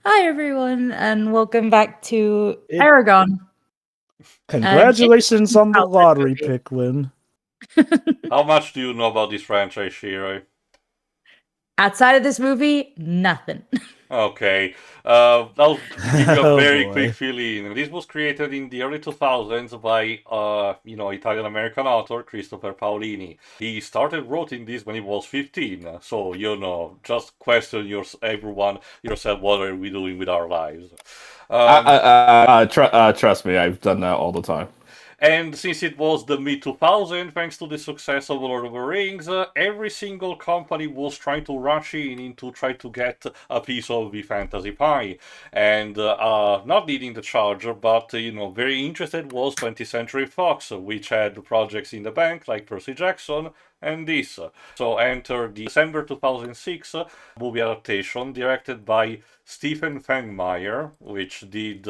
Hi, everyone, and welcome back to It, Eragon. An Congratulations interesting on the childhood lottery pick, Lynn. movie. How much do you know about this franchise, Shiro? Outside of this movie, nothing. Okay, I'll give you a Oh very quick boy. fill-in. This was created in the early 2000s by, Italian-American author Christopher Paolini. He started writing this when he was 15, so, just question everyone, yourself, what are we doing with our lives? Um, Trust me, I've done that all the time. And since it was the mid 2000s, thanks to the success of Lord of the Rings, every single company was trying to rush in to try to get a piece of the fantasy pie. And not leading the charge, but very interested was 20th Century Fox, which had projects in the bank like Percy Jackson and this. So enter the December 2006 movie adaptation directed by Stephen Fangmeyer, which did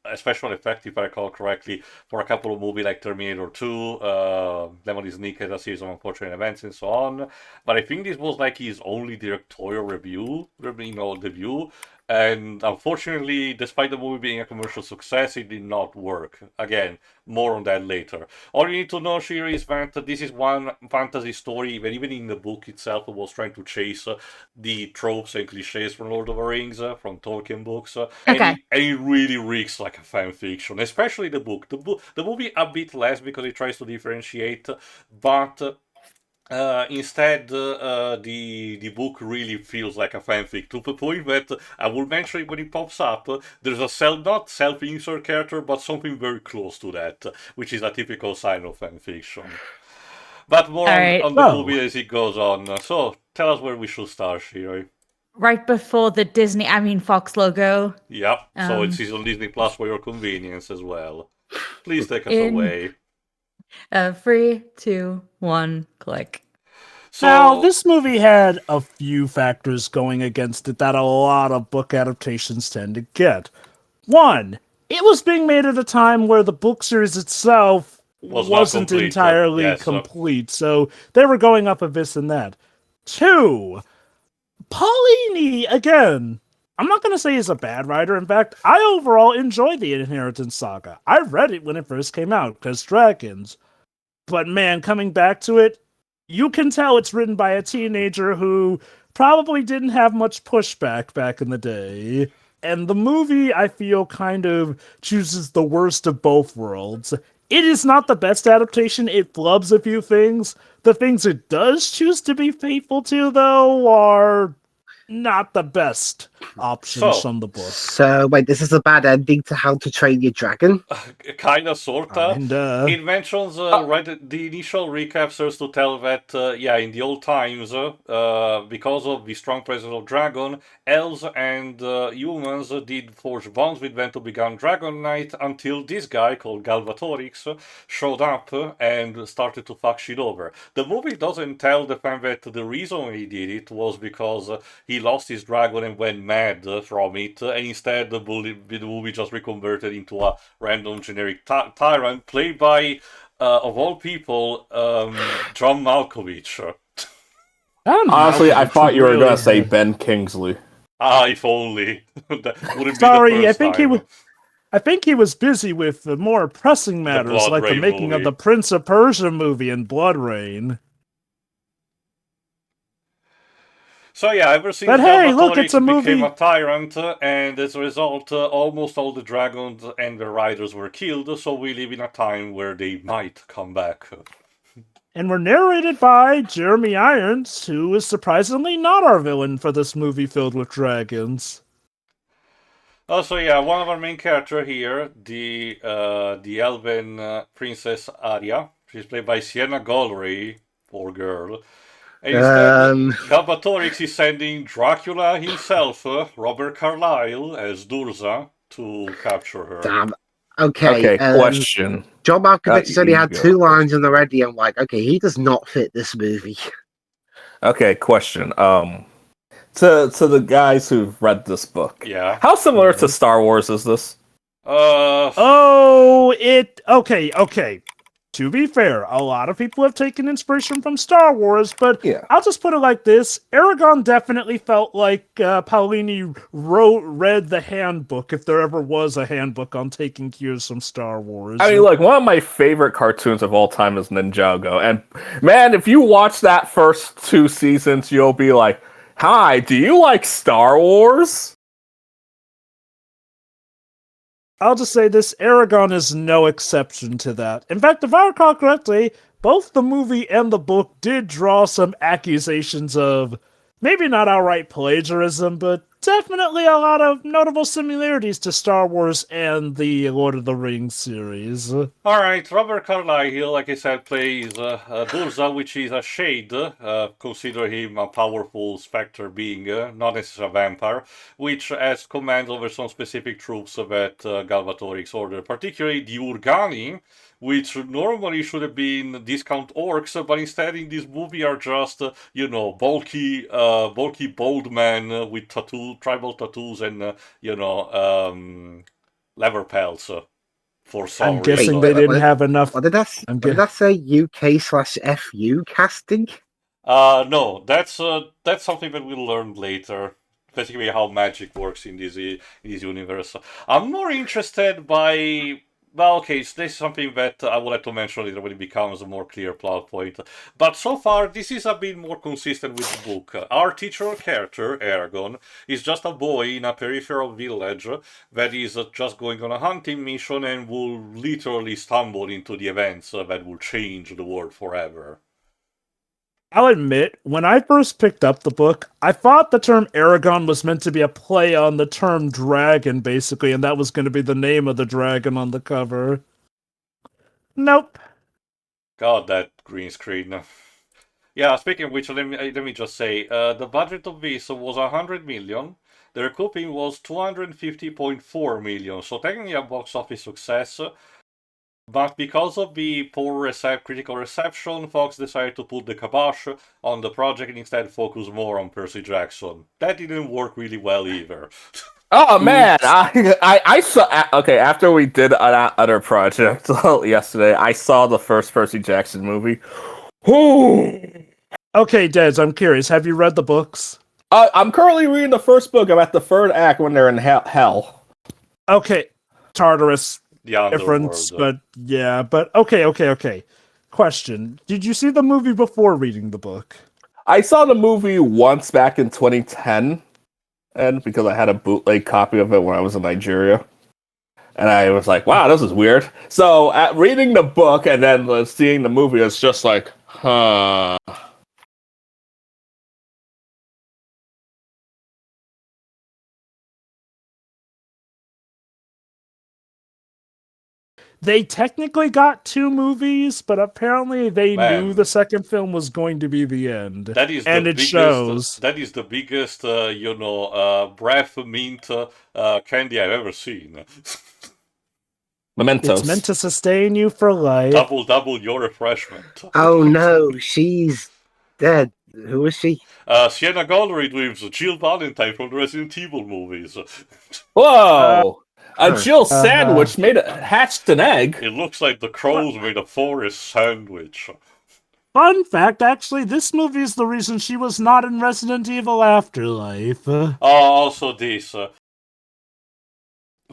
a special effect, if I recall correctly, for a couple of movies like Terminator 2, Lemony Snicket, a series of unfortunate events, and so on. But I think this was like his only directorial debut. And unfortunately, despite the movie being a commercial success, it did not work. Again, more on that later. All you need to know, Shiri, is that this is one fantasy story, even in the book itself, it was trying to chase the tropes and cliches from Lord of the Rings, from Tolkien books, Okay. and it really reeks like a fan fiction, especially the book. The movie a bit less because it tries to differentiate, but instead, the book really feels like a fanfic to the point that I will mention it when it pops up. There's a not self-insert character, but something very close to that, which is a typical sign of fanfiction. But more All on, right. on the Oh, movie as it goes on. So tell us where we should start, Shiro. Right before the Fox logo. Yep. So Um, it's on Disney Plus for your convenience as well. Please take us in away. 3, 2, 1, click. now So this movie had a few factors going against it that a lot of book adaptations tend to get. One, it was being made at a time where the book series itself was not wasn't complete. entirely Yes. complete, so they were going up a this and that. Two, Paulini, again, I'm not going to say he's a bad writer. In fact, I overall enjoyed the Inheritance saga. I read it when it first came out, because dragons. But man, coming back to it, you can tell it's written by a teenager who probably didn't have much pushback back in the day. And the movie, I feel, kind of chooses the worst of both worlds. It is not the best adaptation, it flubs a few things. The things it does choose to be faithful to, though, are not the best options So, from the book. So, wait, this is a bad ending to How to Train Your Dragon? kinda, sorta. Kinda. It mentions, the initial recap serves to tell that, in the old times, because of the strong presence of dragon, elves and humans did forge bonds with them to become Dragon Knight until this guy called Galvatorix showed up and started to fuck shit over. The movie doesn't tell the fan that the reason he did it was because he lost his dragon and went mad from it, and instead the movie just reconverted into a random generic tyrant played by, of all people, John Malkovich. Honestly, I thought you were really gonna say had- Ben Kingsley. Ah, if only. That wouldn't Sorry, be the I first think he time. was. I think he was busy with the more pressing The matters, Blood like the Rain making of movie. the Prince of Persia movie and Blood Rain. So yeah, ever since But hey, look, it's a Galvatorix became a movie. tyrant, and as a result, almost all the dragons and their riders were killed, so we live in a time where they might come back. And we're narrated by Jeremy Irons, who is surprisingly not our villain for this movie filled with dragons. Also, yeah, one of our main character here, the elven princess Arya, she's played by Sienna Gollery, poor girl. And instead, Um, Galbatorix is sending Dracula himself, Robert Carlyle, as Durza, to capture her. damn. Okay, Question. John Malkovich has only you had go 2 lines in already. I'm like, okay, he does not fit this movie. Okay, question. To the guys who've read this book, Yeah. how similar to Star Wars is this? Uh, Oh, okay. To be fair, a lot of people have taken inspiration from Star Wars, but Yeah. I'll just put it like this. Eragon definitely felt like Paolini read the handbook, if there ever was a handbook on taking cues from Star Wars. I mean, like, one of my favorite cartoons of all time is Ninjago. And, man, if you watch that first 2 seasons, you'll be like, hi, do you like Star Wars? I'll just say this, Eragon is no exception to that. In fact, if I recall correctly, both the movie and the book did draw some accusations of maybe not outright plagiarism, but definitely a lot of notable similarities to Star Wars and the Lord of the Rings series. Alright, Robert Carlyle, like I said, plays Durza, which is a shade. Consider him a powerful specter being, not necessarily a vampire, which has command over some specific troops that Galvatorix ordered, particularly the Urgani, which normally should have been discount orcs, but instead in this movie are just, bulky bald men with tribal tattoos and, leather pelts. For some I'm guessing reason. they didn't have enough. What did that say? UK/FU casting? No, that's something that we'll learn later. Basically, how magic works in this universe. I'm more interested by. Well, okay, so this is something that I would like to mention later when it becomes a more clear plot point. But so far, this is a bit more consistent with the book. Our titular character, Eragon, is just a boy in a peripheral village that is just going on a hunting mission and will literally stumble into the events that will change the world forever. I'll admit, when I first picked up the book, I thought the term Eragon was meant to be a play on the term dragon, basically, and that was going to be the name of the dragon on the cover. Nope. God, that green screen. Yeah, speaking of which, let me just say, the budget of this was 100 million. The recouping was 250.4 million, so technically a box office success. But because of the poor critical reception, Fox decided to put the kibosh on the project and instead focus more on Percy Jackson. That didn't work really well either. Oh man, I saw. Okay, after we did that other project yesterday, I saw the first Percy Jackson movie. Okay, Des, I'm curious. Have you read the books? I'm currently reading the first book. I'm at the third act when they're in hell. Okay, Tartarus. The Difference, underworld. but yeah, but okay. Question: did you see the movie before reading the book? I saw the movie once back in 2010, and because I had a bootleg copy of it when I was in Nigeria, and I was like, "Wow, this is weird." So, at reading the book and then seeing the movie, it's just like, huh. They technically got 2 movies, but apparently they knew the second film was going to be the end. That is and the it biggest, shows. That is the biggest, breath mint candy I've ever seen. Mementos. It's meant to sustain you for life. Double your refreshment. Oh no, she's dead. Who is she? Sienna Gallery with Jill Valentine from the Resident Evil movies. Whoa! A Jill sandwich hatched an egg. It looks like the crows made a forest sandwich. Fun fact, actually, this movie is the reason she was not in Resident Evil Afterlife. Also this.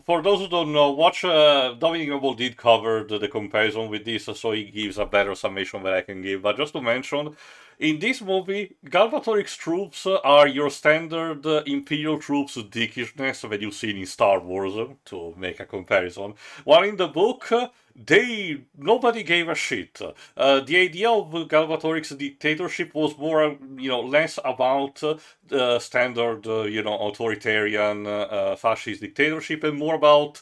For those who don't know, watch Dominic Noble did cover the comparison with this, so he gives a better summation that I can give. But just to mention, in this movie, Galvatorix troops are your standard Imperial troops dickishness that you've seen in Star Wars, to make a comparison. While in the book, nobody gave a shit. The idea of Galvatorix dictatorship was more, less about standard, authoritarian fascist dictatorship and more about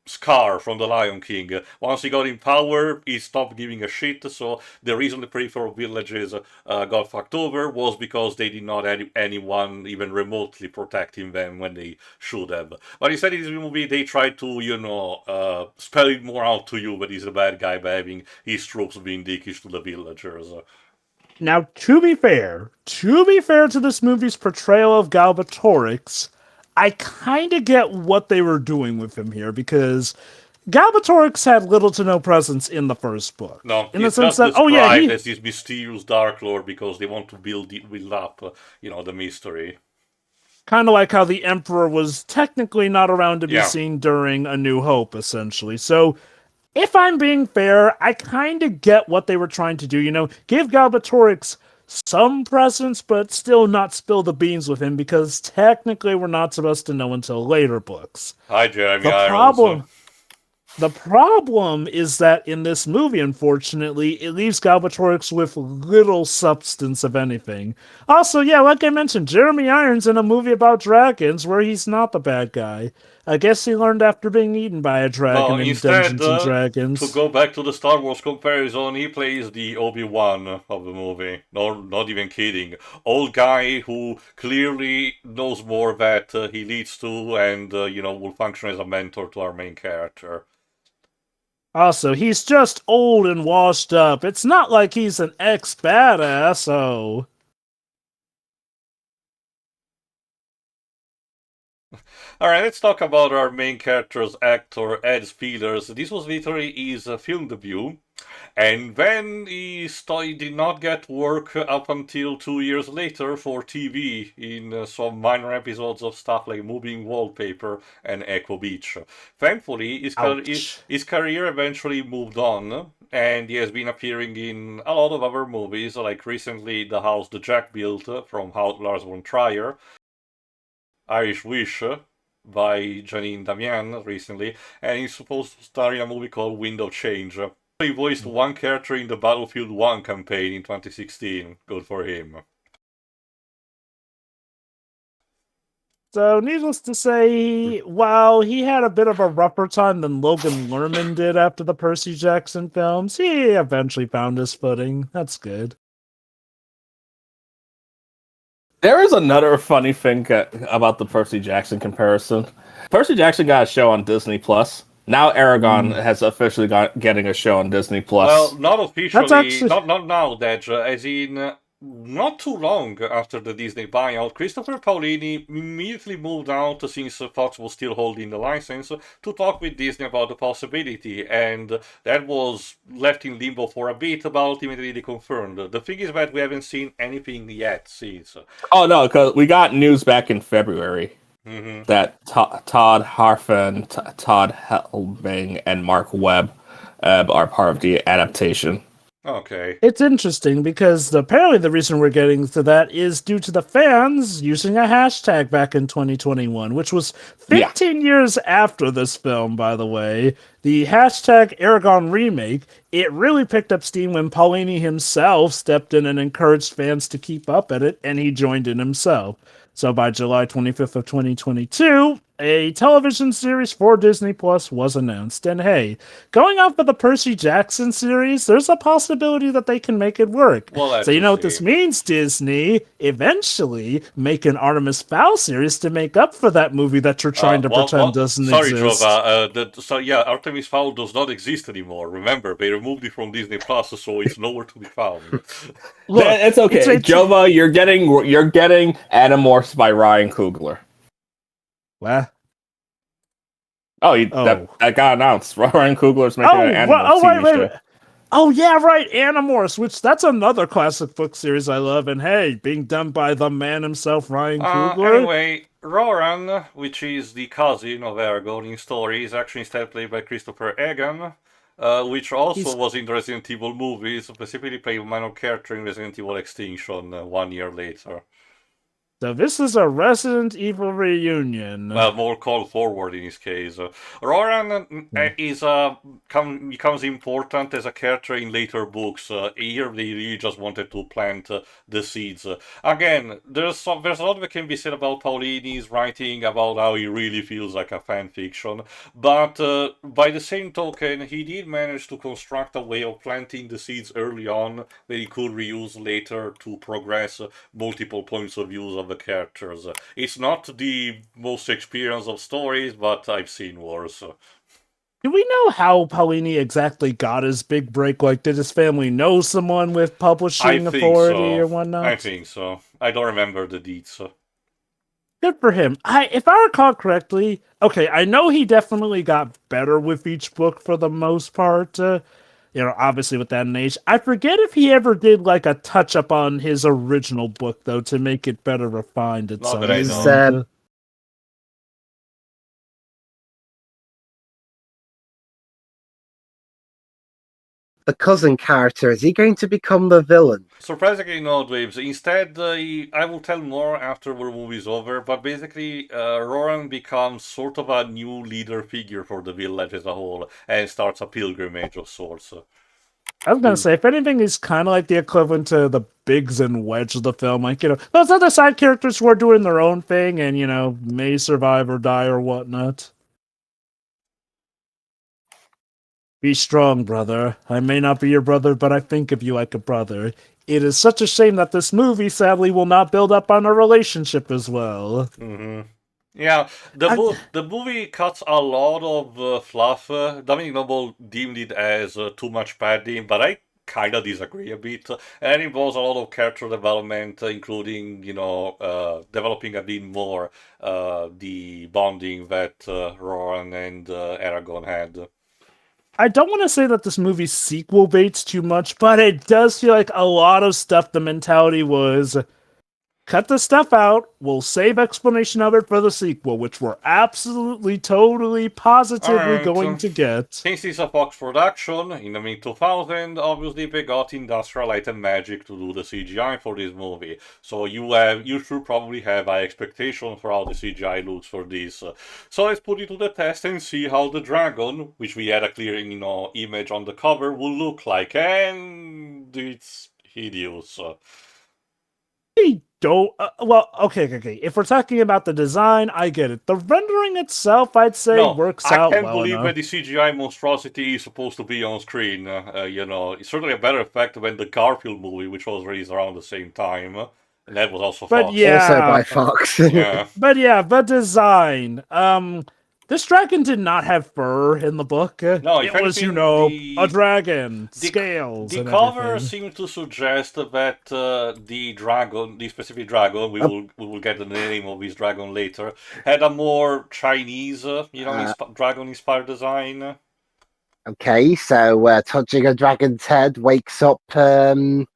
Scar from The Lion King. Once he got in power, he stopped giving a shit, so the reason the peripheral villages got fucked over was because they did not have anyone even remotely protecting them when they should have. But instead in this movie, they tried to, spell it more out to you that he's a bad guy by having his troops being dickish to the villagers. Now, to be fair to this movie's portrayal of Galvatorix, I kind of get what they were doing with him here, because Galbatorix had little to no presence in the first book. No, in the it's sense just that, described as this mysterious Dark Lord because they want to build up, the mystery. Kind of like how the Emperor was technically not around to be Yeah. seen during A New Hope, essentially. So, if I'm being fair, I kind of get what they were trying to do. Give Galbatorix some presence, but still not spill the beans with him, because technically we're not supposed to know until later books. Hi, Jeremy The Irons. The problem is that in this movie, unfortunately, it leaves Galbatorix with little substance of anything. Also, yeah, like I mentioned, Jeremy Irons in a movie about dragons where he's not the bad guy. I guess he learned after being eaten by a dragon in Instead, Dungeons and Dragons. to go back to the Star Wars comparison, he plays the Obi-Wan of the movie. No, not even kidding. Old guy who clearly knows more that he leads to and, will function as a mentor to our main character. Also, he's just old and washed up. It's not like he's an ex-badass, so... Alright, let's talk about our main character's actor, Ed Spielers. This was literally his film debut. And then he did not get work up until 2 years later for TV in some minor episodes of stuff like Moving Wallpaper and Echo Beach. Thankfully, his career eventually moved on, and he has been appearing in a lot of other movies, like recently The House the Jack Built from Lars von Trier, Irish Wish by Janine Damian recently, and he's supposed to star in a movie called Wind of Change. He voiced one character in the Battlefield 1 campaign in 2016. Good for him. So, needless to say, while he had a bit of a rougher time than Logan Lerman did after the Percy Jackson films, he eventually found his footing. That's good. There is another funny thing about the Percy Jackson comparison. Percy Jackson got a show on Disney Plus. Now Eragon has officially getting a show on Disney Plus. Well, not officially. That's actually... Not now, Dej. As in, not too long after the Disney buyout, Christopher Paolini immediately moved out, since Fox was still holding the license, to talk with Disney about the possibility, and that was left in limbo for a bit, but ultimately confirmed. The thing is that we haven't seen anything yet since. Oh no, because we got news back in February. Mm-hmm. That Todd Harfin, Todd Helbing, and Mark Webb are part of the adaptation. Okay. It's interesting because apparently the reason we're getting to that is due to the fans using a hashtag back in 2021, which was 15 years after this film, by the way. The hashtag Eragon Remake, it really picked up steam when Paolini himself stepped in and encouraged fans to keep up at it, and he joined in himself. So by July 25th of 2022, a television series for Disney Plus was announced. And hey, going off of the Percy Jackson series, there's a possibility that they can make it work. Well, so you know what this means, Disney? Eventually make an Artemis Fowl series to make up for that movie that you're trying to pretend doesn't exist. Sorry, Jova. Artemis Fowl does not exist anymore. Remember, they removed it from Disney Plus, so it's nowhere to be found. Look, it's okay, Jova. You're getting Animorphs by Ryan Coogler. What? That got announced. Ryan Coogler's making an Animorphs TV show. Oh, yeah, right, Animorphs, that's another classic book series I love, and hey, being done by the man himself, Ryan Coogler. Anyway, Roran, which is the cousin of Eragon in story, is actually instead played by Christopher Egan, which also was in the Resident Evil movies, specifically played a minor character in Resident Evil Extinction 1 year later. So this is a Resident Evil reunion. Well, more call forward in his case. Roran becomes important as a character in later books. Here they really just wanted to plant the seeds. Again, there's a lot that can be said about Paolini's writing, about how he really feels like a fan fiction. But by the same token, he did manage to construct a way of planting the seeds early on that he could reuse later to progress multiple points of view of the characters. It's not the most experienced of stories, but I've seen worse. Do we know how Paolini exactly got his big break? Like, did his family know someone with publishing authority or whatnot? I think so. I don't remember the deets. Good for him. If I recall correctly, okay, I know he definitely got better with each book for the most part. Obviously with that in age. I forget if he ever did like a touch up on his original book though to make it better refined at Not some that I point. know. The cousin character, is he going to become the villain? Surprisingly, no, Dweebs. Instead, I will tell more after the movie's over, but basically, Roran becomes sort of a new leader figure for the village as a whole, and starts a pilgrimage of sorts. I was gonna say, if anything, he's kind of like the equivalent to the Biggs and Wedge of the film. Like, those other side characters who are doing their own thing and, may survive or die or whatnot. Be strong, brother. I may not be your brother, but I think of you like a brother. It is such a shame that this movie, sadly, will not build up on a relationship as well. Mm-hmm. Yeah, the movie cuts a lot of fluff. Dominic Noble deemed it as too much padding, but I kind of disagree a bit. And it involves a lot of character development, including, developing a bit more the bonding that Roran and Eragon had. I don't want to say that this movie sequel baits too much, but it does feel like a lot of stuff the mentality was cut the stuff out, we'll save explanation of it for the sequel, which we're absolutely, totally, positively going to get. Since it's a Fox production, in the mid-2000s, obviously they got Industrial Light and Magic to do the CGI for this movie. So you should probably have high expectations for how the CGI looks for this. So let's put it to the test and see how the dragon, which we had a clear image on the cover, will look like. And it's hideous. Don't okay. If we're talking about the design, I get it. The rendering itself, I'd say, works out well enough. I can't believe that the CGI monstrosity is supposed to be on screen. It's certainly a better effect than the Garfield movie, which was released around the same time, and that was also Fox. Also by Fox. Yeah. But design. This dragon did not have fur in the book. No, it was, a dragon, scales. The cover seemed to suggest that the specific dragon, we will get the name of this dragon later, had a more Chinese, dragon-inspired design. Okay, so touching a dragon's head wakes up a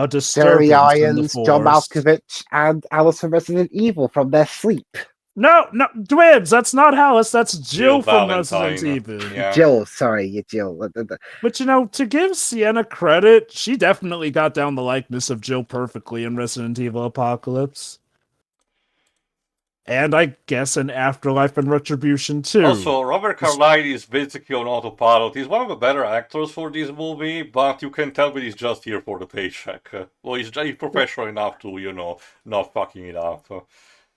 Jerry Irons, John Malkovich, and Alice from Resident Evil from their sleep. No, Dwibs, that's not Alice, that's Jill from Resident Evil. Yeah. Jill. But to give Sienna credit, she definitely got down the likeness of Jill perfectly in Resident Evil Apocalypse. And I guess in Afterlife and Retribution too. Also, Robert Carlyle is basically on autopilot. He's one of the better actors for this movie, but you can tell that he's just here for the paycheck. Well, he's professional enough to, not fucking it up.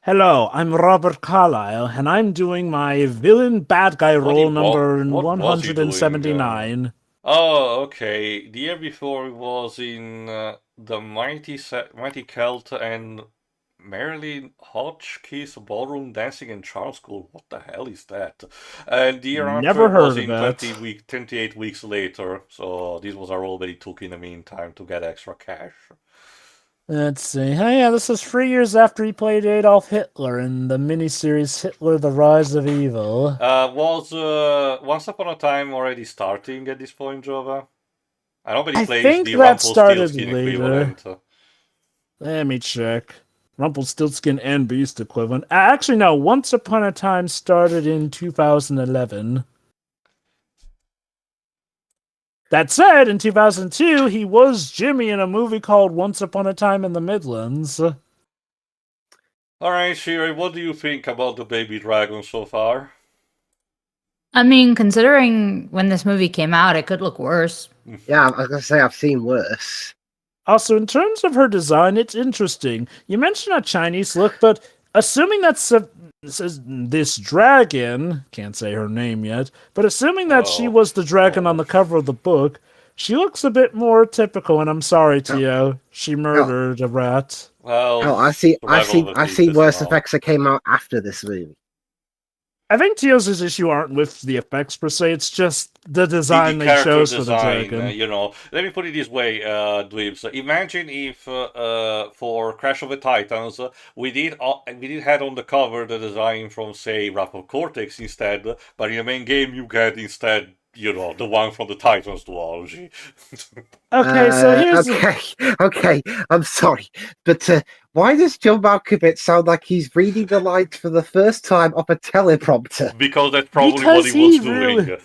Hello, I'm Robert Carlyle, and I'm doing my villain bad guy role number 179. Oh, okay. The year before was in the Mighty Celt and Marilyn Hotchkiss Ballroom Dancing and Charm School. What the hell is that? And the year after was in 28 weeks later. So this was a role that he took in the meantime to get extra cash. Let's see. Oh, yeah, this is 3 years after he played Adolf Hitler in the miniseries Hitler: The Rise of Evil. Was Once Upon a Time already starting at this point, Jova? I know that he plays the Rumpelstiltskin equivalent. Let me check. Rumpelstiltskin and Beast equivalent. Actually, no. Once Upon a Time started in 2011. That said, in 2002, he was Jimmy in a movie called Once Upon a Time in the Midlands. Alright, Shiri, what do you think about the baby dragon so far? I mean, considering when this movie came out, it could look worse. Yeah, I was going to say, I've seen worse. Also, in terms of her design, it's interesting. You mentioned a Chinese look, but assuming that's this dragon, can't say her name yet, but assuming that she was the dragon on the cover of the book, she looks a bit more typical, and I'm sorry, Tio, she murdered a rat. Well, I see worse effects that came out after this movie. I think Teos's issue aren't with the effects per se, it's just the design they character chose design, for the dragon. you know. Let me put it this way, Dweebs. Imagine if for Crash of the Titans we did had on the cover the design from, say, Wrath of Cortex instead, but in the main game you get instead, you know, the one from the Titans duology. Okay, so here's okay. I'm sorry, but why does John Malkovich sound like he's reading the lines for the first time off a teleprompter? Because that's probably what he was doing.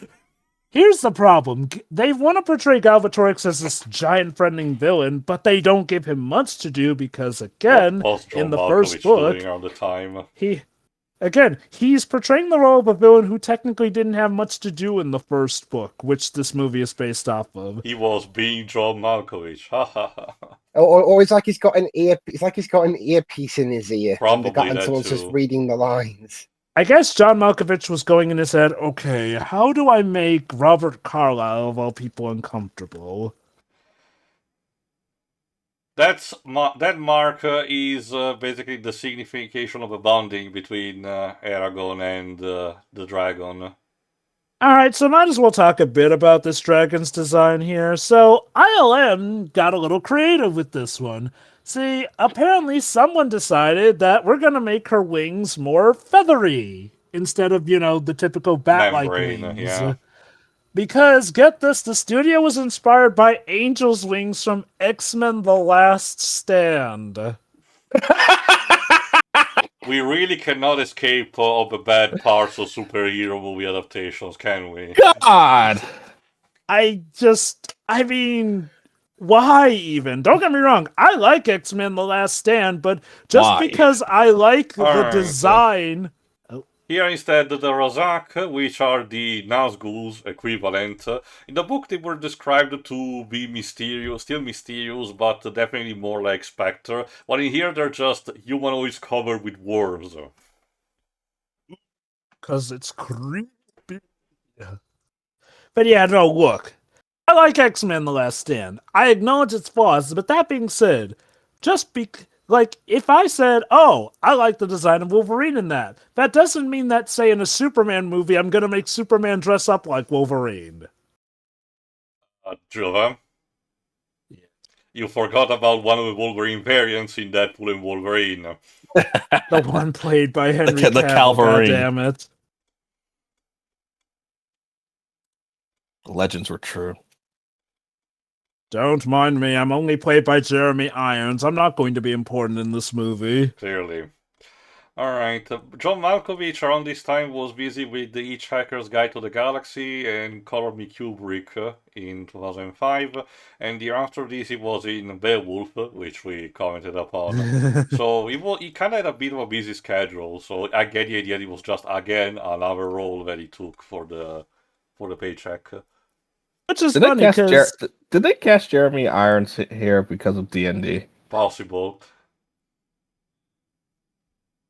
Here's the problem. They want to portray Galvatorix as this giant-threatening villain, but they don't give him much to do because, again, in the first book, doing around the time? He's portraying the role of a villain who technically didn't have much to do in the first book, which this movie is based off of. He was being John Malkovich. Or it's like he's got an earpiece in his ear. Probably and someone's too. just reading the lines. I guess John Malkovich was going in his head, okay, how do I make Robert Carlyle, of all people, uncomfortable? That mark is basically the signification of a bonding between Eragon and the dragon. Alright, so might as well talk a bit about this dragon's design here. So, ILM got a little creative with this one. See, apparently someone decided that we're gonna make her wings more feathery, instead of, the typical bat-like wings. Yeah. Because, get this, the studio was inspired by Angel's wings from X-Men The Last Stand. We really cannot escape of the bad parts of superhero movie adaptations, can we? God! Why even? Don't get me wrong, I like X-Men The Last Stand, but just because I like the design... Here instead, the Razak, which are the Nazgul's equivalent. In the book they were described to be still mysterious, but definitely more like Spectre. While in here they're just humanoids covered with worms. Because it's creepy. But yeah, no, look. I like X-Men The Last Stand. I acknowledge its flaws, but that being said, if I said, oh, I like the design of Wolverine in that doesn't mean that, say, in a Superman movie, I'm gonna make Superman dress up like Wolverine. Jova? Yeah. You forgot about one of the Wolverine variants in Deadpool and Wolverine. The one played by Henry Cavill, Calvary. goddammit. The legends were true. Don't mind me, I'm only played by Jeremy Irons. I'm not going to be important in this movie. Clearly. Alright, John Malkovich around this time was busy with the Hitchhiker's Guide to the Galaxy and Color Me Kubrick in 2005, and the year after this he was in Beowulf, which we commented upon. So he kind of had a bit of a busy schedule, so I get the idea it was just, again, another role that he took for the paycheck. Which is funny, because... Did they cast Jeremy Irons here because of D&D? Possible.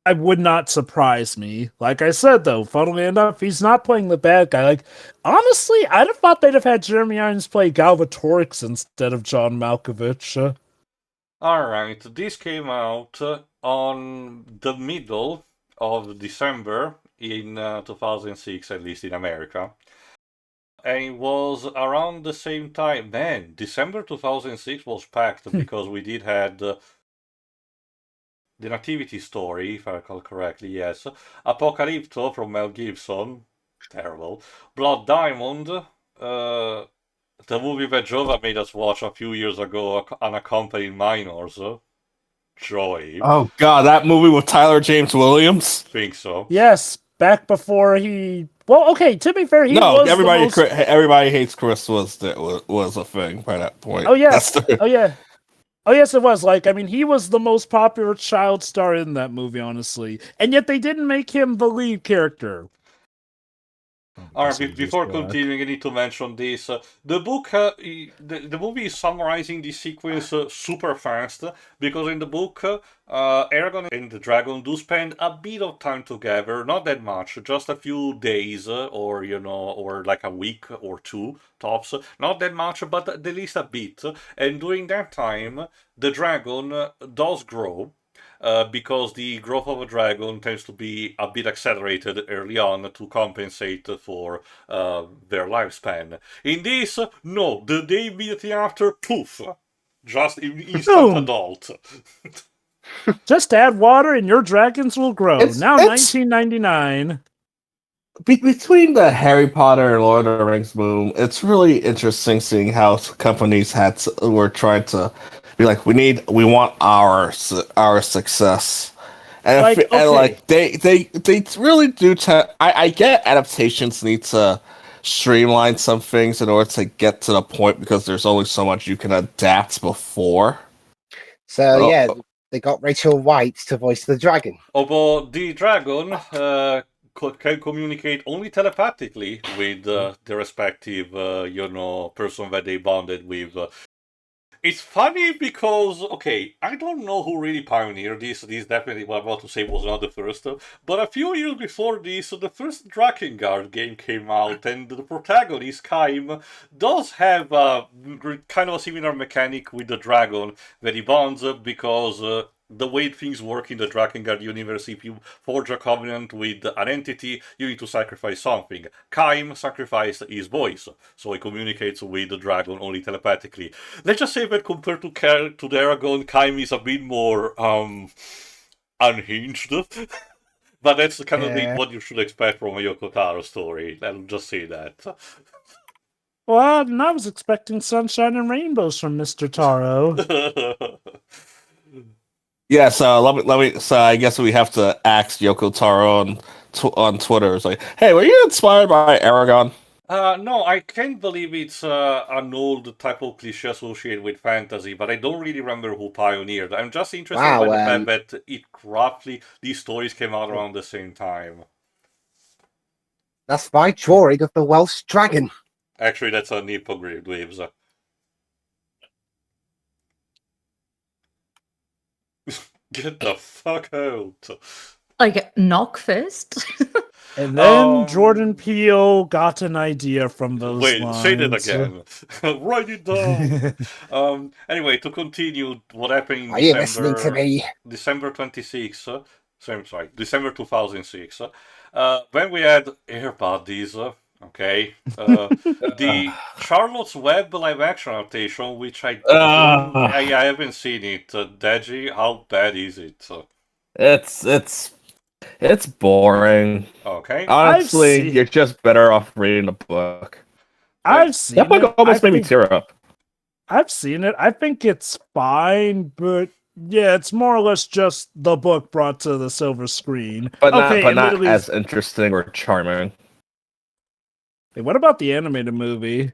I would not surprise me. Like I said, though, funnily enough, he's not playing the bad guy. Honestly, I'd have thought they'd have had Jeremy Irons play Galvatorix instead of John Malkovich. Alright, this came out on the middle of December in 2006, at least in America. And it was around the same time. Man, December 2006 was packed because we did had the Nativity Story, if I recall correctly, yes. Apocalypto from Mel Gibson. Terrible. Blood Diamond. The movie that Jova made us watch a few years ago, Unaccompanied Minors. Joy. Oh god, that movie with Tyler James Williams? Think so. Yes, back before he... Well, okay, to be fair, Everybody Hates Chris was a thing by that point. Oh, yes. Oh, yeah. Oh, yes, it was. He was the most popular child star in that movie, honestly. And yet they didn't make him the lead character. Alright, before continuing, I need to mention this. The book, the movie is summarizing the sequence super fast, because in the book, Eragon and the dragon do spend a bit of time together, not that much, just a few days, or like a week or two, tops. Not that much, but at least a bit. And during that time, the dragon does grow. because the growth of a dragon tends to be a bit accelerated early on to compensate for their lifespan. In this, no, the day immediately after, poof, just instant Boom. adult. Just add water and your dragons will grow. Now It's 1999. between the Harry Potter and Lord of the Rings boom, it's really interesting seeing how companies were trying to be like, we want our success, and Like, and okay. like they really do. I get adaptations need to streamline some things in order to get to the point because there's only so much you can adapt before. So yeah, they got Rachel White to voice the dragon. Although the dragon can communicate only telepathically with the respective, person that they bonded with. It's funny because, okay, I don't know who really pioneered this. This definitely, what I'm about to say was not the first. But a few years before this, the first Drakengard game came out, and the protagonist, Kaim, does have a kind of a similar mechanic with the dragon that he bonds because the way things work in the Drakengard universe, if you forge a covenant with an entity, you need to sacrifice something. Kaim sacrificed his voice, so he communicates with the dragon only telepathically. Let's just say that compared to the Eragon, Kaim is a bit more unhinged. But that's kind of what you should expect from a Yoko Taro story. I'll just say that. Well, and I was expecting sunshine and rainbows from Mr. Taro. Yeah, so let me. So I guess we have to ask Yoko Taro on Twitter. It's like, hey, were you inspired by Eragon? No, I can't believe it's an old type of cliche associated with fantasy, but I don't really remember who pioneered. I'm just interested by the fact that these stories came out around the same time. That's my drawing of the Welsh dragon. Actually, that's a Nipoglyphs. Get the fuck out. Like Knockfist? And then Jordan Peele got an idea from those lines. Say that again. Write it down. Anyway, to continue, what happened in Are you listening to me? December 26th, December 2006, when we had Air Buddies, okay, the Charlotte's Web live action adaptation, which I haven't seen it. Deji, how bad is it? It's boring. Okay. Honestly, you're just better off reading the book. I've seen that book it. almost made me tear up. I've seen it. I think it's fine, but yeah, it's more or less just the book brought to the silver screen. But not as interesting or charming. Hey, what about the animated movie?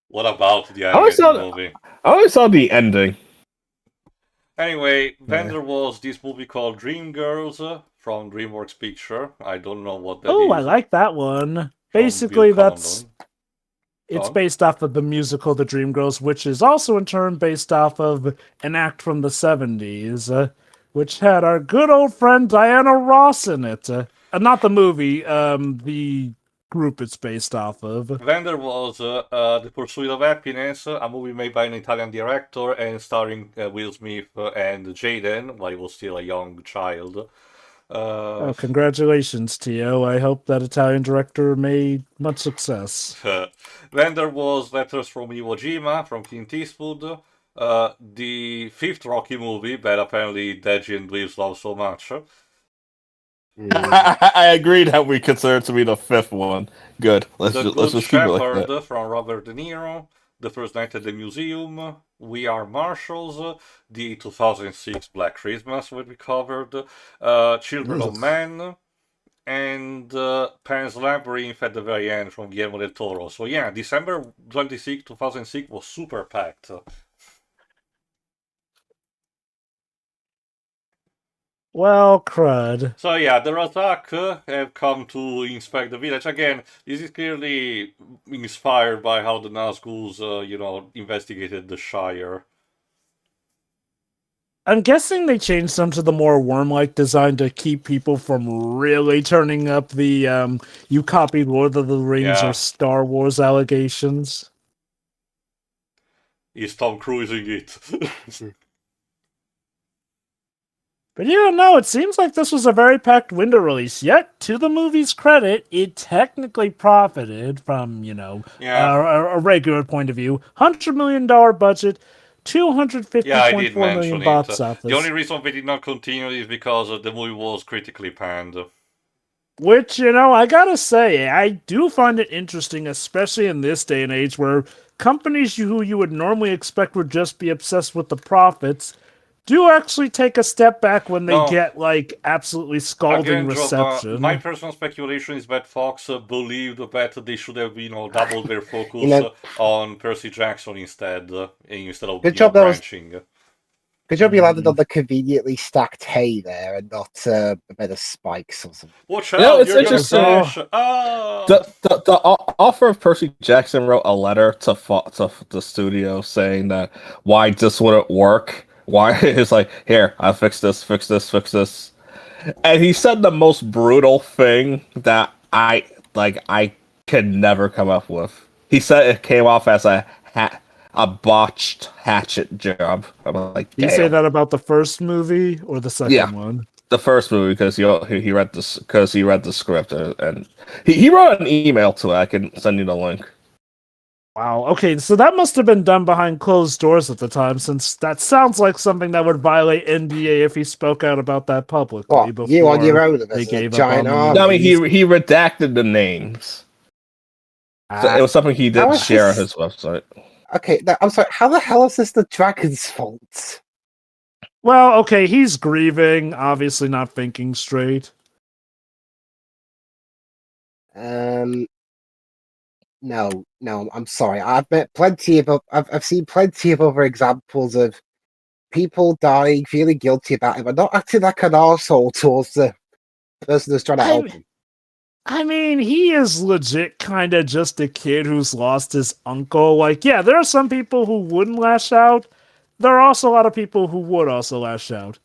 What about the animated movie? I only saw the ending. Anyway, then there was this movie called Dreamgirls from DreamWorks Picture. I don't know what that is. Oh, I like that one. Basically, it's based off of the musical The Dreamgirls, which is also in turn based off of an act from the 70s, which had our good old friend Diana Ross in it. Not the movie, the group it's based off of. Then there was The Pursuit of Happiness, a movie made by an Italian director and starring Will Smith and Jaden while he was still a young child. Congratulations, Tio. I hope that Italian director made much success. Then there was Letters from Iwo Jima from Clint Eastwood, the fifth Rocky movie that apparently Deji and Dweebs love so much. I agree that we consider it to be the fifth one. Good. Let's just keep it like that. From Robert De Niro, The First Night at the Museum, We Are Marshals, the 2006 Black Christmas that we covered, Children of Men, and Pan's Labyrinth at the very end from Guillermo del Toro. So yeah, December 26, 2006 was super packed. Well, crud. So yeah, the Razak have come to inspect the village. Again, this is clearly inspired by how the Nazguls, investigated the Shire. I'm guessing they changed some to the more worm-like design to keep people from really turning up the you copied Lord of the Rings or Star Wars allegations. Is Tom cruising it? But yeah, no, it seems like this was a very packed window release. Yet, to the movie's credit, it technically profited from, Yeah. a regular point of view. $100 million budget, Yeah, I did 250.4 mention million it. box office. The only reason they did not continue is because the movie was critically panned. Which, I gotta say, I do find it interesting, especially in this day and age where companies who you would normally expect would just be obsessed with the profits do actually take a step back when they No. get, absolutely scalding Again, Job, reception. my personal speculation is that Fox believed that they should have, doubled their focus on Percy Jackson instead of branching. Good job you landed on the conveniently stacked hay there and not a bit of spikes or something. Watch out, it's you're gonna interesting. crash. Ah! The author of Percy Jackson wrote a letter to the studio saying that why this wouldn't work. Why it's like, here, I'll fix this. And he said the most brutal thing that I can never come up with. He said it came off as a botched hatchet job. I'm like, Did you say that about the first movie or the second one? The first movie, because he read this because he read the script and he wrote an email to it. I can send you the link. Wow. Okay, so that must have been done behind closed doors at the time, since that sounds like something that would violate NDA if he spoke out about that publicly. What, you on your own of they it, gave giant up on arm? the No, I mean movies. he redacted the names. So it was something he didn't share on his website. Okay, now, I'm sorry. How the hell is this the dragon's fault? Well, okay, he's grieving, obviously not thinking straight. No, I'm sorry. I've met plenty of I've seen plenty of other examples of people dying, feeling guilty about it, but not acting like an arsehole towards the person who's trying to help him. I mean, he is legit kind of just a kid who's lost his uncle. Like, yeah, there are some people who wouldn't lash out. There are also a lot of people who would also lash out.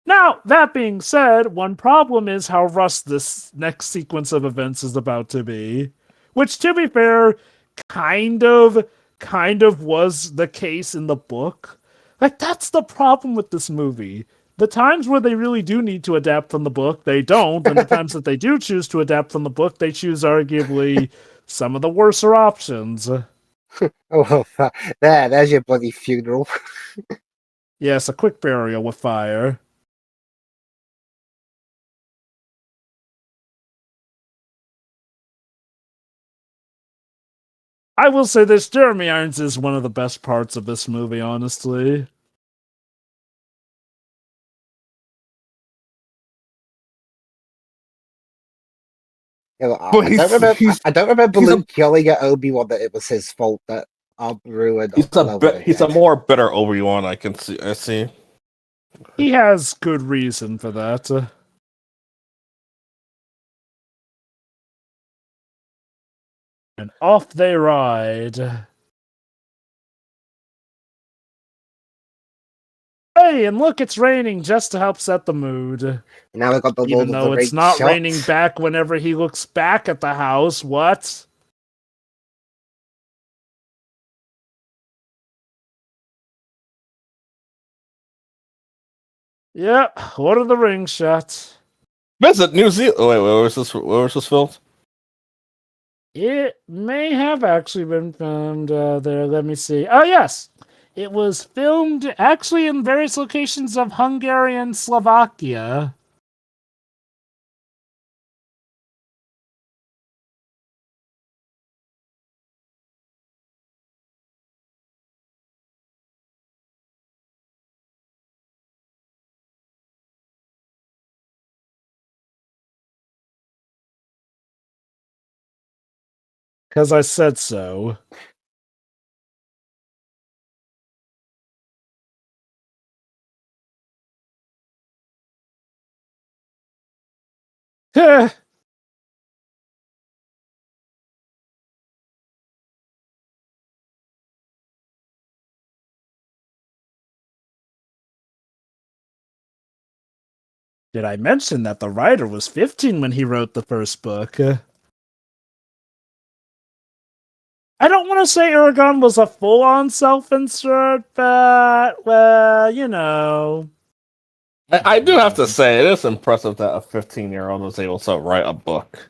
Now, that being said, one problem is how rushed this next sequence of events is about to be. Which, to be fair, kind of was the case in the book. Like, that's the problem with this movie. The times where they really do need to adapt from the book, they don't. And the times that they do choose to adapt from the book, they choose arguably some of the worser options. Oh, there's your bloody funeral. Yes, a quick burial with fire. I will say this, Jeremy Irons is one of the best parts of this movie, honestly. I don't remember Luke yelling at Obi-Wan that it was his fault that Beru and He's a more bitter Obi-Wan. I see. He has good reason for that. And off they ride. Hey, and look, it's raining just to help set the mood. Now we got the Even though it's not raining back whenever he looks back at the house. What? Yep, Lord of the Rings shots. Visit New Zealand. Wait, where was this filmed? It may have actually been filmed there. Let me see. Oh, yes. It was filmed actually in various locations of Hungary and Slovakia. Because I said so. Heh. Did I mention that the writer was 15 when he wrote the first book? I don't want to say Eragon was a full-on self-insert, but, well, I do have to say, it is impressive that a 15-year-old was able to write a book.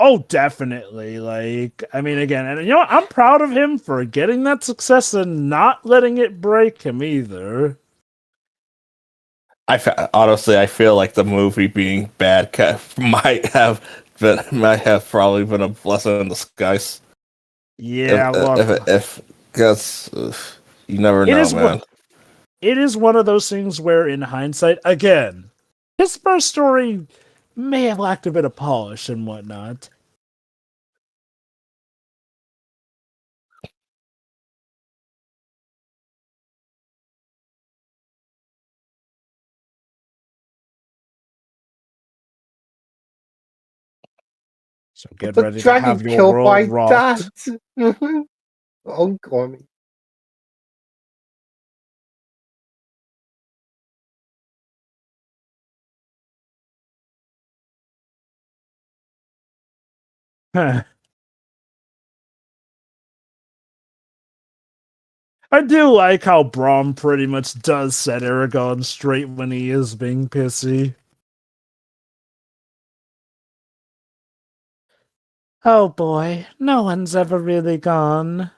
Oh, definitely. Like, I mean, again, and I'm proud of him for getting that success and not letting it break him either. Honestly, I feel like the movie being bad might have probably been a blessing in disguise. Yeah, look, If because you never it know, is man. it is one of those things where, in hindsight, again, his first story may have lacked a bit of polish and whatnot. So get The ready to dragon have your killed world my rocked. dad. Uncle. I do like how Braum pretty much does set Eragon straight when he is being pissy. Oh boy, no one's ever really gone.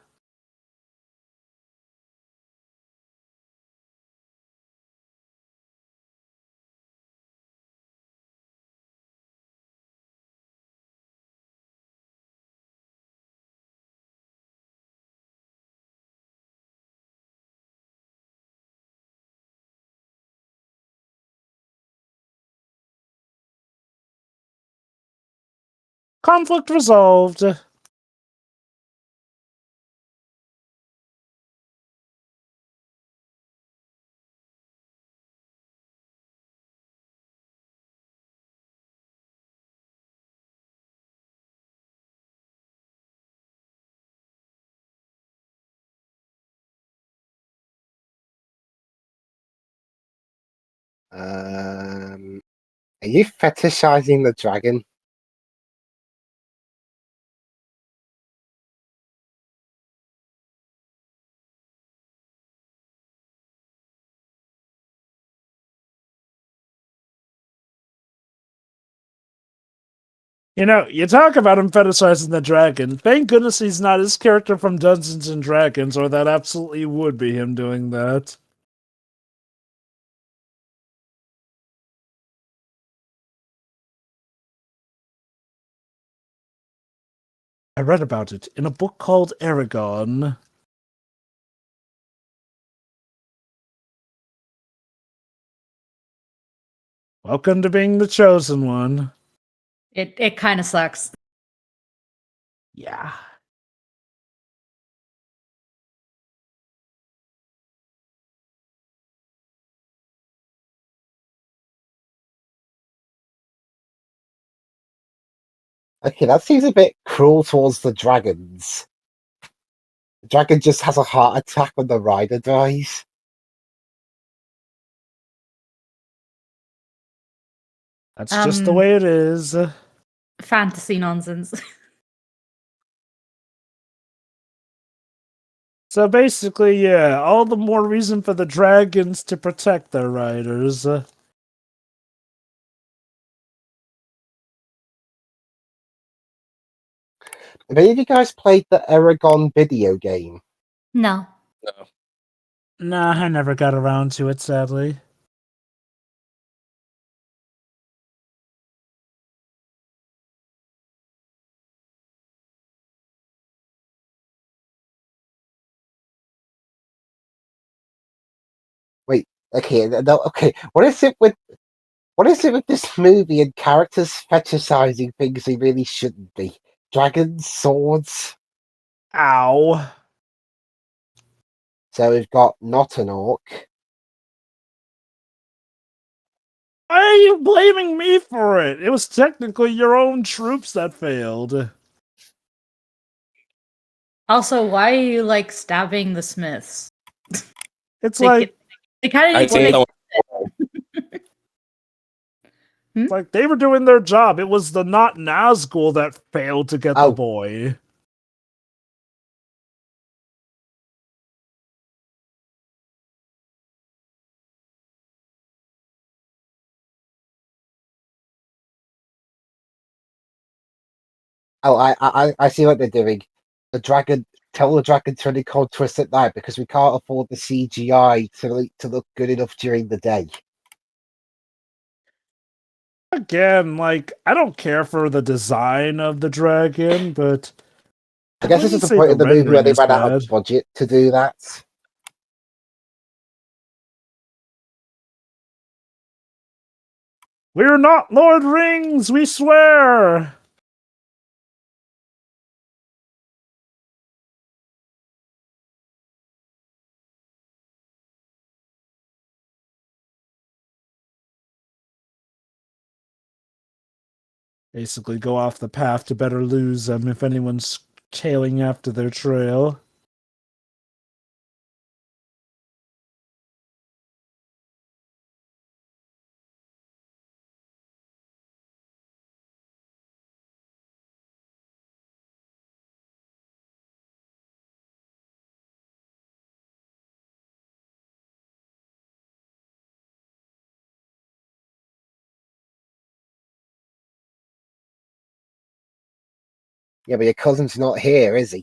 Conflict resolved. Are you fetishizing the dragon? You talk about him fetishizing the dragon. Thank goodness he's not his character from Dungeons and Dragons, or that absolutely would be him doing that. I read about it in a book called Eragon. Welcome to being the chosen one. It kind of sucks. Yeah. Okay, that seems a bit cruel towards the dragons. The dragon just has a heart attack when the rider dies. That's just the way it is. Fantasy nonsense. So basically, yeah, all the more reason for the dragons to protect their riders. Have any of you guys played the Eragon video game? No. Nah, I never got around to it, sadly. Wait, okay, no, okay. What is it with this movie and characters fetishizing things they really shouldn't be? Dragons, swords. Ow. So we've got not an orc. Why are you blaming me for it? It was technically your own troops that failed. Also, why are you like stabbing the Smiths? It's They, like they kind of I need to think make. Hmm? like they were doing their job. It was the not Nazgul that failed to get the Oh. boy. Oh, I see what they're doing. Tell the dragon to only cold twist at night because we can't afford the CGI to look good enough during the day. Again, like, I don't care for the design of the dragon, but I guess this is wouldn't the say point of the movie where rendering they is ran out of bad. budget to do that. We're not Lord Rings, we swear! Basically go off the path to better lose them if anyone's tailing after their trail. Yeah, but your cousin's not here, is he?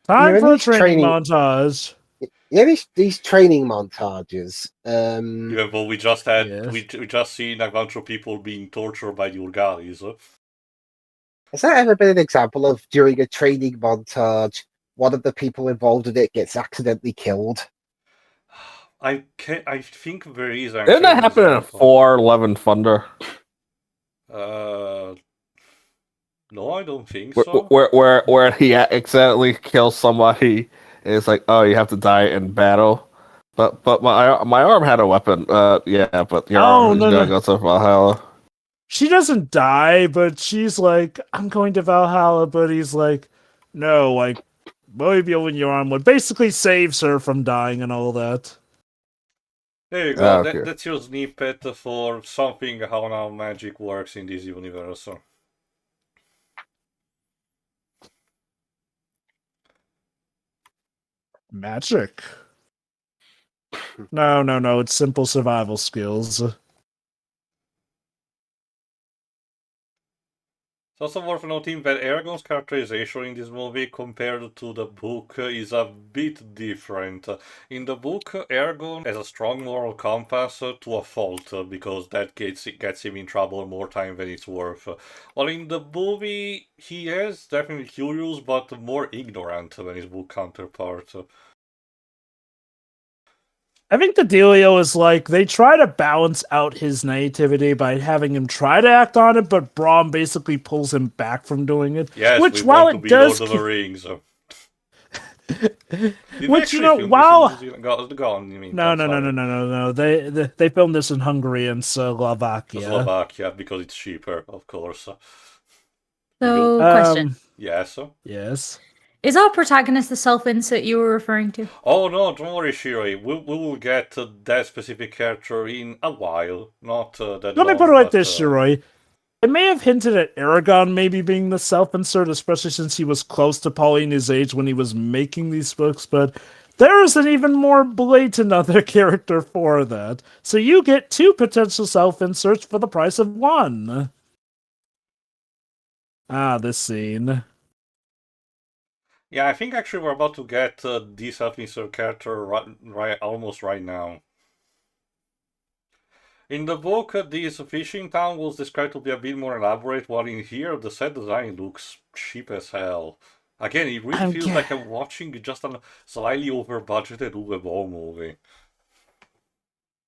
Time in for a these training montage. these training montages. Even though we just had Yes. we just seen a bunch of people being tortured by the Urgalis. Has that ever been an example of during a training montage, one of the people involved in it gets accidentally killed? I think there is actually Didn't that an happen in example. 4:11 Thunder? No, I don't think Where so. where he accidentally kills somebody, and it's like, oh, you have to die in battle. But my arm had a weapon. Yeah, but your arm is gonna go to Valhalla. She doesn't die, but she's like, I'm going to Valhalla, but he's like, no, like, maybe when your arm would basically saves her from dying and all that. There you go. Okay. That's your snippet for something how now magic works in this universe. Magic. No, it's simple survival skills. It's also worth noting that Eragon's characterization in this movie compared to the book is a bit different. In the book, Eragon has a strong moral compass to a fault, because that gets him in trouble more time than it's worth. While in the movie, he is definitely curious but more ignorant than his book counterpart. I think the dealio is like they try to balance out his naivety by having him try to act on it, but Braum basically pulls him back from doing it. Yes, which, we while want to it be does, Lord of the Rings. which, you know, while no, they filmed this in Hungary and Slovakia. Slovakia, because it's cheaper, of course. So, question. Yes. Yes. Is our protagonist the self-insert you were referring to? Oh no, don't worry, Shiroi. We will get that specific character in a while. Not that Let me long, put it like but, this, Shiroi. It may have hinted at Eragon maybe being the self-insert, especially since he was close to Paulina's age when he was making these books, but there is an even more blatant other character for that. So you get 2 potential self-inserts for the price of 1. Ah, this scene. Yeah, I think actually we're about to get this self-insert character almost right now. In the book, this fishing town was described to be a bit more elaborate, while in here, the set design looks cheap as hell. Again, it really feels like I'm watching just a slightly over-budgeted Uwe Boll movie.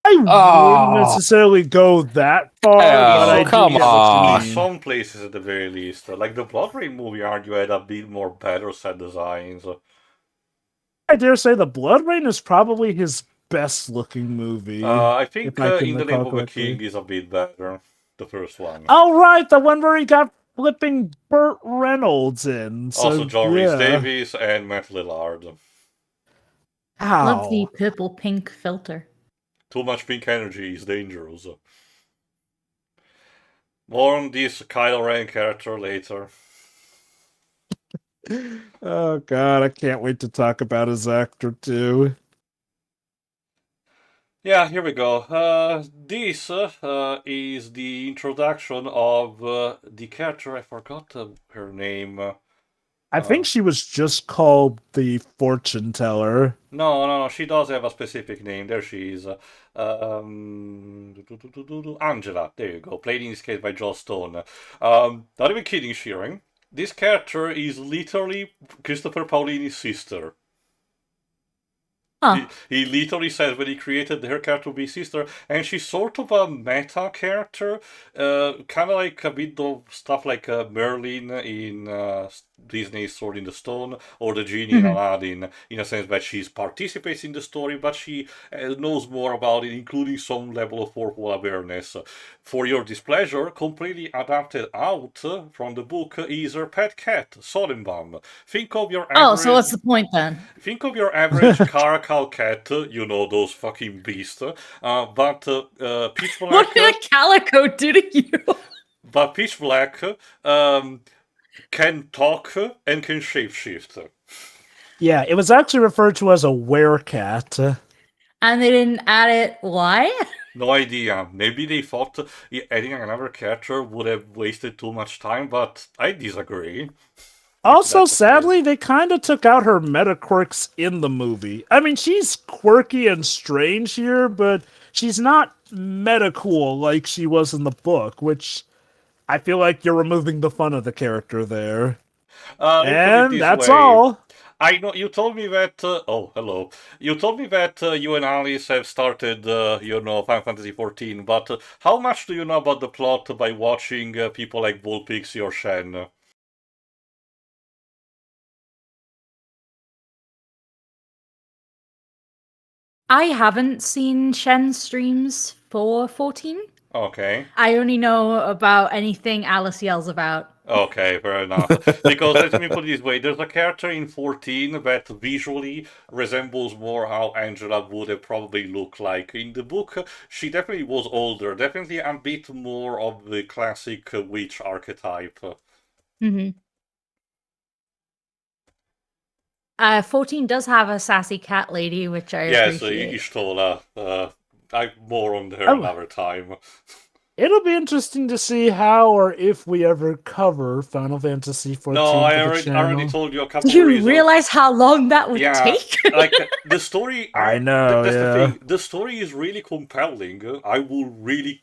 I wouldn't necessarily go that far, but I come do get what you In mean. some places, at the very least. Like the Blood Rain movie, argue had a bit more better set designs. I dare say the Blood Rain is probably his best looking movie. I think if I can In the Name recall of the correctly. King is a bit better. The first one. Oh, right, the one where he got flipping Burt Reynolds in. So, Also, John yeah. Rhys Davies and Matt Lillard. Love the Ow. purple pink filter. Too much pink energy is dangerous. More on this Kylo Ren character later. Oh god, I can't wait to talk about his actor too. Yeah, here we go. This is the introduction of the character. I forgot her name. I think she was just called the fortune teller. No. She does have a specific name. There she is. Angela. There you go. Played in this case by Joss Stone. Not even kidding, Shearing. This character is literally Christopher Paolini's sister. Huh. He literally says when he created her character to be sister, and she's sort of a meta character, kind of like a bit of stuff like Merlin in Disney's Sword in the Stone, or the genie in Aladdin, in a sense that she participates in the story, but she knows more about it, including some level of purple awareness. For your displeasure, completely adapted out from the book is her pet cat, Solenbaum. Think of your average. Oh, so what's the point then? Think of your average caracal cat, you know, those fucking beasts, but pitch What black, did a calico do to you? but pitch black can talk and can shapeshift. Yeah, it was actually referred to as a werecat. And they didn't add it. Why? No idea. Maybe they thought adding another character would have wasted too much time, but I disagree. Also, That's okay. sadly, they kind of took out her meta quirks in the movie. I mean, she's quirky and strange here, but she's not meta cool like she was in the book, which I feel like you're removing the fun of the character there. Look at it And this that's way. all. I know you told me that. Oh, hello. You told me that you and Alice have started, Final Fantasy XIV. But how much do you know about the plot by watching people like Bullpixie or Shen? I haven't seen Shen's streams for 14. Okay. I only know about anything Alice yells about. Okay, fair enough. Because let me put it this way: there's a character in 14 that visually resembles more how Angela would have probably looked like. In the book, she definitely was older, definitely a bit more of the classic witch archetype. 14 does have a sassy cat lady, which I Yes, appreciate. Ishtola. I more on her Oh. another time. It'll be interesting to see how or if we ever cover Final Fantasy XIV No, for I the already channel. told you a couple Do you of reasons. realize how long that would Yeah, take? like the story. I know, That's yeah. the thing. The story is really compelling. I will really,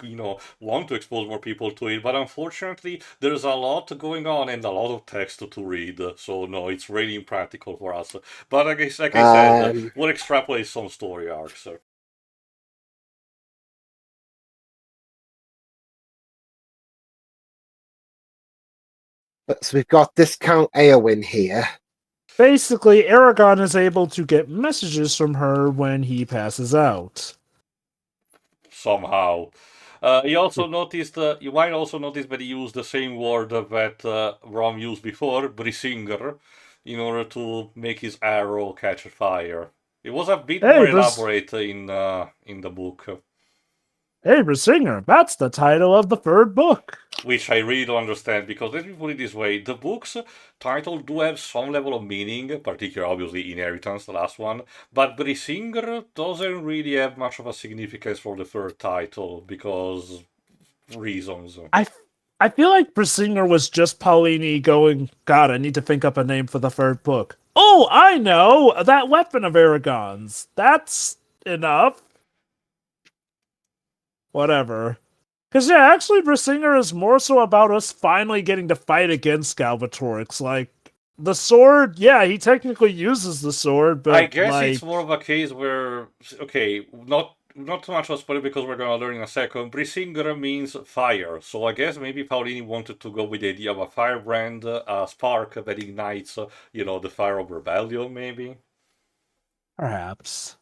want to expose more people to it. But unfortunately, there's a lot going on and a lot of text to read. So no, it's really impractical for us. But like I said, we'll extrapolate some story arcs. So we've got Discount Eowyn here. Basically, Eragon is able to get messages from her when he passes out. Somehow. You might also notice that he used the same word that Rom used before, Brisinger, in order to make his arrow catch fire. It was a bit more elaborate in the book. Hey, Brisinger, that's the title of the third book. Which I really don't understand, because let me put it this way, the book's title do have some level of meaning, particularly obviously Inheritance, the last one, but Brisinger doesn't really have much of a significance for the third title, because reasons. I feel like Brisinger was just Paolini going, God, I need to think up a name for the third book. Oh, I know! That weapon of Eragon's. That's enough. Whatever. Because, yeah, actually, Brisinger is more so about us finally getting to fight against Galvatorix. Like, the sword, yeah, he technically uses the sword, but I guess it's more of a case where, okay, not too much of a spoiler because we're going to learn in a second. Brisinger means fire, so I guess maybe Paolini wanted to go with the idea of a firebrand, a spark that ignites, the fire of rebellion, maybe? Perhaps.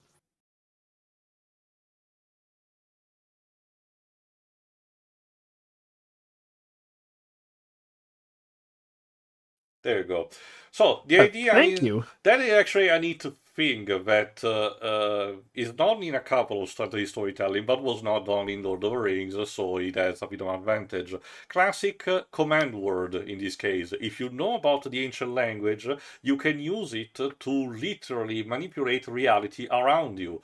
There you go. So the idea Thank is you. that is actually a neat thing that is done in a couple of strategy storytelling, but was not done in Lord of the Rings, so it has a bit of an advantage. Classic command word in this case. If you know about the ancient language, you can use it to literally manipulate reality around you.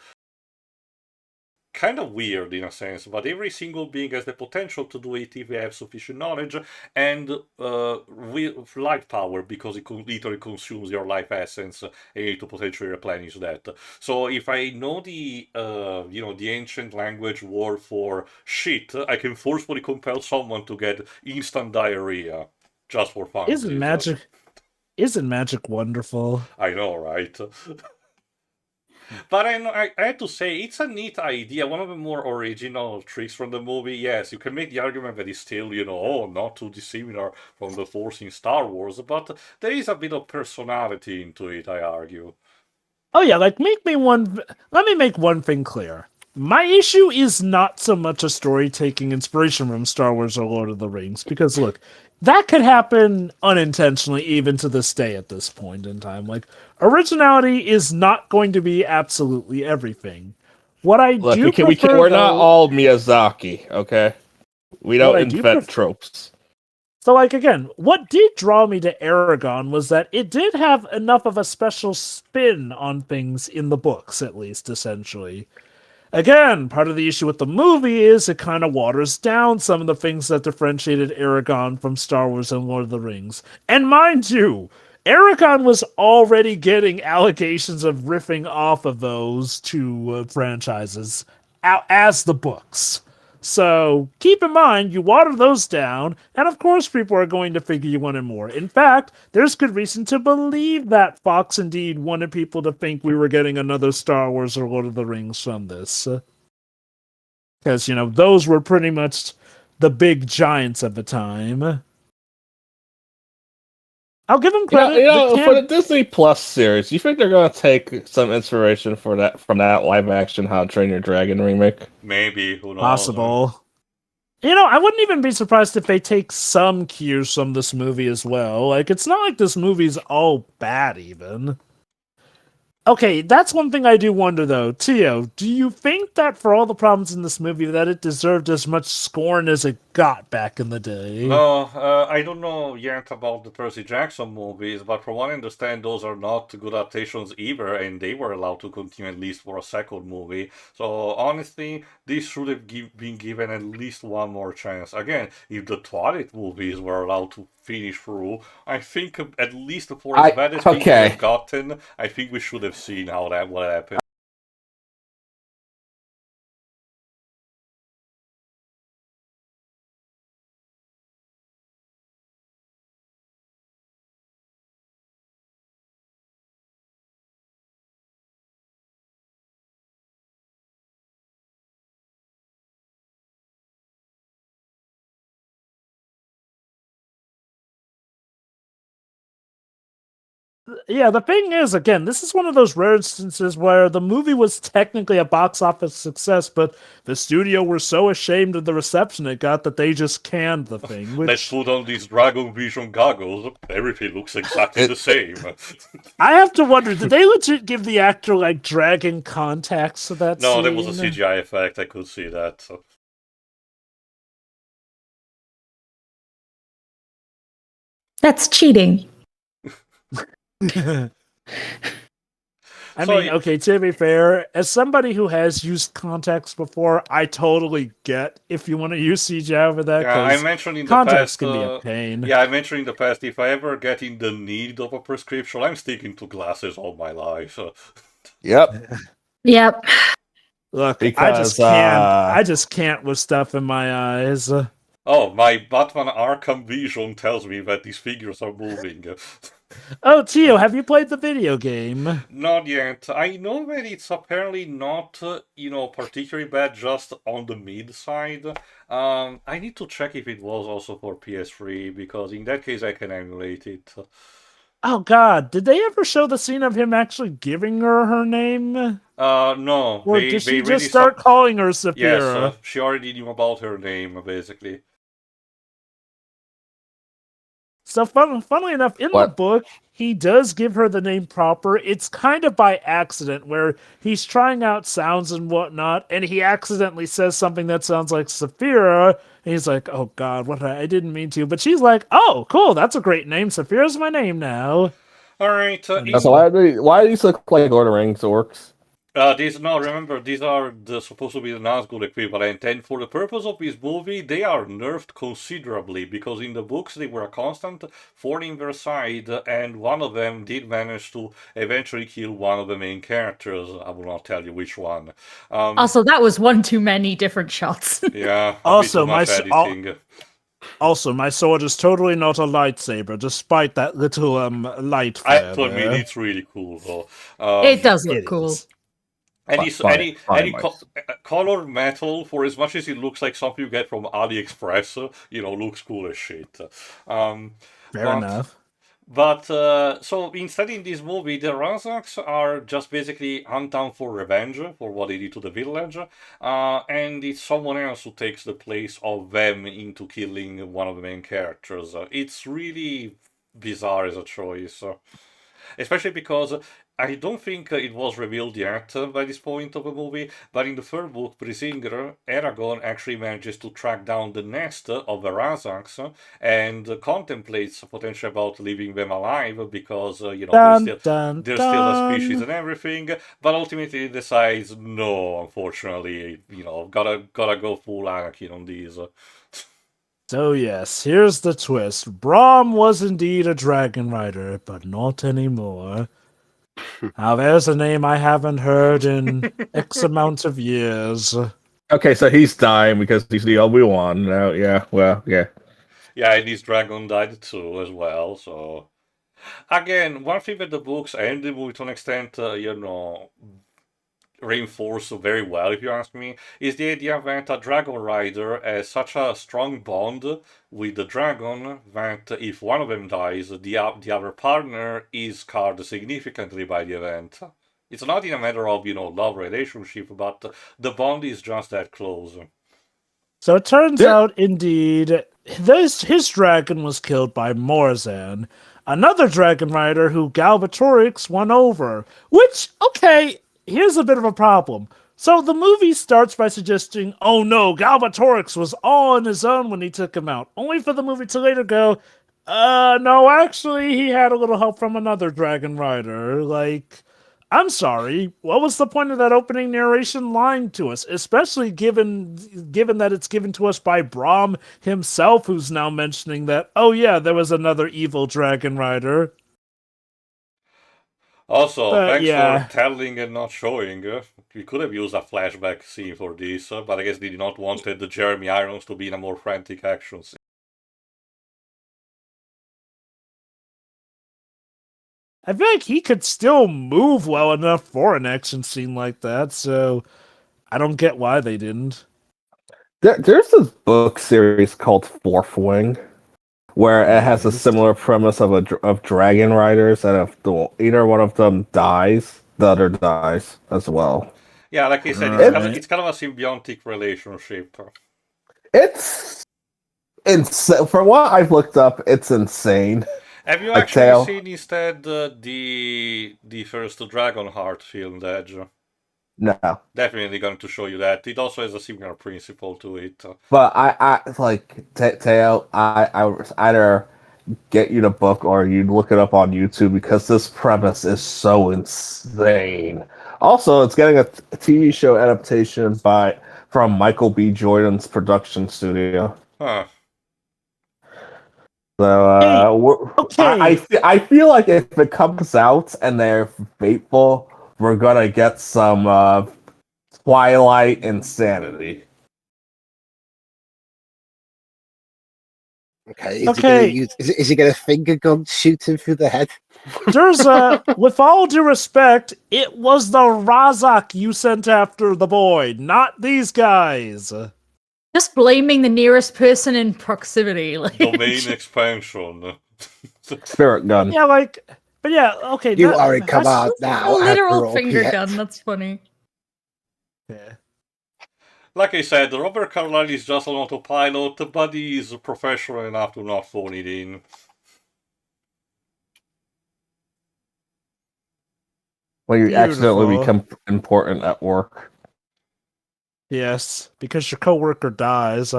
Kind of weird in a sense, but every single being has the potential to do it if they have sufficient knowledge and life power, because it literally consumes your life essence and you need to potentially replenish that. So if I know the the ancient language word for shit, I can forcefully compel someone to get instant diarrhea just for fun. Isn't magic wonderful? I know, right? But I have to say, it's a neat idea. One of the more original tricks from the movie. Yes, you can make the argument that it's still, not too dissimilar from the Force in Star Wars, but there is a bit of personality into it, I argue. Oh yeah, let me make one thing clear. My issue is not so much a story taking inspiration from Star Wars or Lord of the Rings, because look, that could happen unintentionally even to this day at this point in time. Like, originality is not going to be absolutely everything. What I Look, do prefer, we're not though, all Miyazaki, okay? We What don't I do invent tropes. So, like, again, what did draw me to Eragon was that it did have enough of a special spin on things in the books, at least, essentially. Again, part of the issue with the movie is it kind of waters down some of the things that differentiated Eragon from Star Wars and Lord of the Rings. And mind you, Eragon was already getting allegations of riffing off of those two franchises as the books. So keep in mind, you water those down, and of course people are going to figure you wanted more. In fact, there's good reason to believe that Fox indeed wanted people to think we were getting another Star Wars or Lord of the Rings from this. Because, those were pretty much the big giants of the time. I'll give them credit. For the Disney Plus series, you think they're going to take some inspiration from that live action How to Train Your Dragon remake? Maybe, who knows? Possible. I wouldn't even be surprised if they take some cues from this movie as well. Like, it's not like this movie's all bad, even. Okay, that's one thing I do wonder, though. Tio, do you think that for all the problems in this movie, that it deserved as much scorn as it got back in the day? No, I don't know yet about the Percy Jackson movies, but from what I understand, those are not good adaptations either, and they were allowed to continue at least for a second movie. So honestly, this should have been given at least one more chance. Again, if the Twilight movies were allowed to finish through, I think at least for as bad as things we have gotten, I think we should have seen what happened. Yeah, the thing is, again, this is one of those rare instances where the movie was technically a box office success, but the studio were so ashamed of the reception it got that they just canned the thing. Let's put on these Dragon Vision goggles. Everything looks exactly the same. I have to wonder, did they legit give the actor, like, dragon contacts to that scene? No, that was a CGI effect. I could see that. So. That's cheating. I mean, okay, to be fair, as somebody who has used contacts before, I totally get if you want to use CGI over that. Yeah, I mentioned in the contacts past. Can be a pain. Yeah, I mentioned in the past, if I ever get in the need of a prescription, I'm sticking to glasses all my life. Yep. Yep. Look, I just can't with stuff in my eyes. Oh, my Batman Arkham Vision tells me that these figures are moving. Oh, Tio, have you played the video game? Not yet. I know that it's apparently not, particularly bad, just on the mid side. I need to check if it was also for PS3, because in that case I can emulate it. Oh God, did they ever show the scene of him actually giving her name? No. Or did she just start calling her Saphira? Yes, she already knew about her name, basically. So funnily enough, in the What? book, he does give her the name proper. It's kind of by accident, where he's trying out sounds and whatnot, and he accidentally says something that sounds like Saphira, and he's like, "Oh God, what? I didn't mean to." But she's like, "Oh, cool, that's a great name. Saphira's my name now." All right. So why do these look like Lord of the Rings orcs? Remember, these are supposed to be the Nazgul equivalent, and for the purpose of this movie, they are nerfed considerably, because in the books they were a constant thorn in their side, and one of them did manage to eventually kill one of the main characters. I will not tell you which one. Also, that was one too many different shots. Yeah, a bit Also, too much editing. Also, my sword is totally not a lightsaber, despite that little light I flare have to admit, there. it's really cool, though. It does look It cool. is. Any color metal, for as much as it looks like something you get from AliExpress, looks cool as shit. Fair enough. But so instead, in this movie, the Razaks are just basically hunt down for revenge for what they did to the village, and it's someone else who takes the place of them into killing one of the main characters. It's really bizarre as a choice. Especially because I don't think it was revealed yet by this point of the movie, but in the third book, Brisinger, Eragon actually manages to track down the nest of the Razaks and contemplates potentially about leaving them alive because, they're still a species and everything, but ultimately decides, no, unfortunately, gotta go full anarchy on these. So yes, here's the twist. Brahm was indeed a dragon rider, but not anymore. Now there's a name I haven't heard in X amount of years. Okay, so he's dying because he's the Obi-Wan now. Yeah, well, yeah. Yeah, and his dragon died too as well, so... Again, one thing that the books and the movie to an extent, reinforce very well, if you ask me, is the idea that a dragon rider has such a strong bond with the dragon that if one of them dies, the other partner is scarred significantly by the event. It's not in a matter of, love relationship, but the bond is just that close. So it turns out, indeed, his dragon was killed by Morzan, another dragon rider who Galbatorix won over. Which, okay, here's a bit of a problem. So the movie starts by suggesting, oh no, Galbatorix was all on his own when he took him out, only for the movie to later go, no, actually, he had a little help from another dragon rider. Like, I'm sorry, what was the point of that opening narration lying to us? Especially given that it's given to us by Brahm himself, who's now mentioning that, oh yeah, there was another evil dragon rider. Also, thanks yeah. for telling and not showing. We could have used a flashback scene for this, but I guess they did not want the Jeremy Irons to be in a more frantic action scene. I feel like he could still move well enough for an action scene like that, so I don't get why they didn't. There's this book series called Fourth Wing, where it has a similar premise of dragon riders, and if either one of them dies, the other dies as well. Yeah, like I said, it's kind of a symbiotic relationship. It's insane. From what I've looked up, it's insane. Have you actually seen instead the first Dragonheart film, Edge? No. Definitely going to show you that. It also has a similar principle to it. But I like Teo, I either get you the book or you look it up on YouTube because this premise is so insane. Also, it's getting a TV show adaptation from Michael B. Jordan's production studio. Huh. So I feel like if it comes out and they're faithful, we're gonna get some Twilight insanity. Okay. Is he gonna finger gun shoot him through the head? There's with all due respect, it was the Razak you sent after the boy, not these guys. Just blaming the nearest person in proximity. Like... Domain expansion. Spirit gun. Yeah, but yeah, okay. You are in command now. A literal finger gun, that's funny. Yeah. Like I said, Robert Carlyle is just an autopilot, but he is professional enough to not phone it in. When you accidentally Beautiful. become important at work. Yes, because your coworker dies.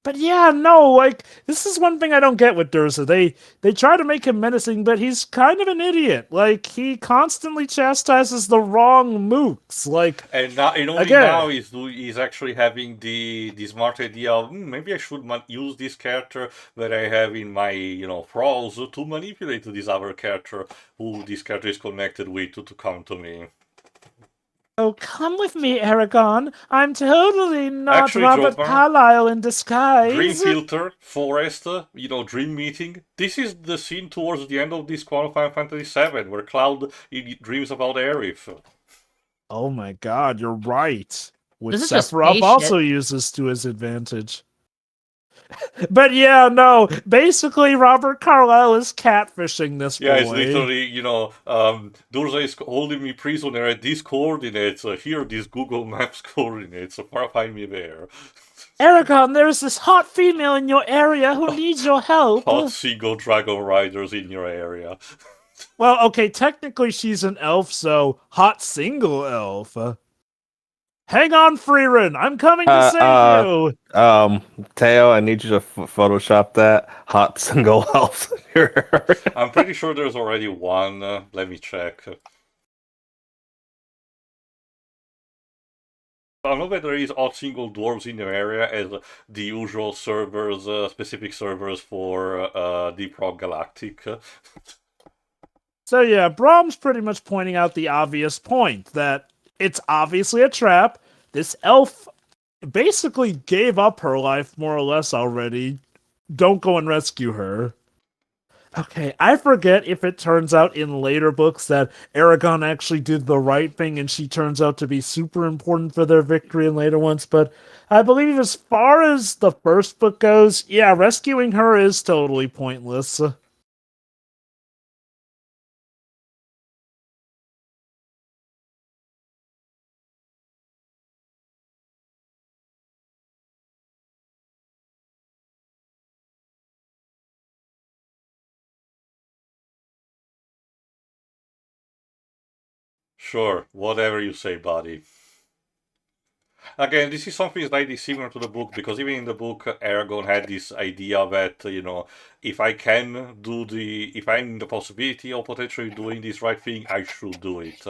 But yeah, no, like this is one thing I don't get with Durza. They try to make him menacing, but he's kind of an idiot. Like he constantly chastises the wrong mooks. Like And now, and only again, now he's actually having the smart idea of maybe I should use this character that I have in my thralls to manipulate this other character who this character is connected with to come to me. oh come with me, Eragon. I'm totally not Actually, Robert Joker, Carlyle in Dream disguise. Filter, Forest, Dream Meeting. This is the scene towards the end of this Final Fantasy VII, where Cloud dreams about Aerith. Oh my god, you're right. Which This is a Sephiroth also spaceship. uses to his advantage. But yeah, no, basically Robert Carlyle is catfishing this Yeah, boy. it's literally, Durza is holding me prisoner at these coordinates. Here, these Google Maps coordinates. So find me there. Eragon, there's this hot female in your area who needs your help. Hot single dragon riders in your area. Well, okay, technically she's an elf, so hot single elf. Hang on, Freeran, I'm coming to save you. Teo, I need you to Photoshop that hot single elf. I'm pretty sure there's already one. Let me check. I know that there is hot single dwarves in your area as the usual servers, specific servers for Deep Rock Galactic. So yeah, Brahm's pretty much pointing out the obvious point that it's obviously a trap. This elf basically gave up her life more or less already. Don't go and rescue her. Okay, I forget if it turns out in later books that Eragon actually did the right thing and she turns out to be super important for their victory in later ones, but I believe as far as the first book goes, yeah, rescuing her is totally pointless. Sure, whatever you say, buddy. Again, this is something slightly similar to the book, because even in the book, Eragon had this idea that, if I can do if I'm in the possibility of potentially doing this right thing, I should do it.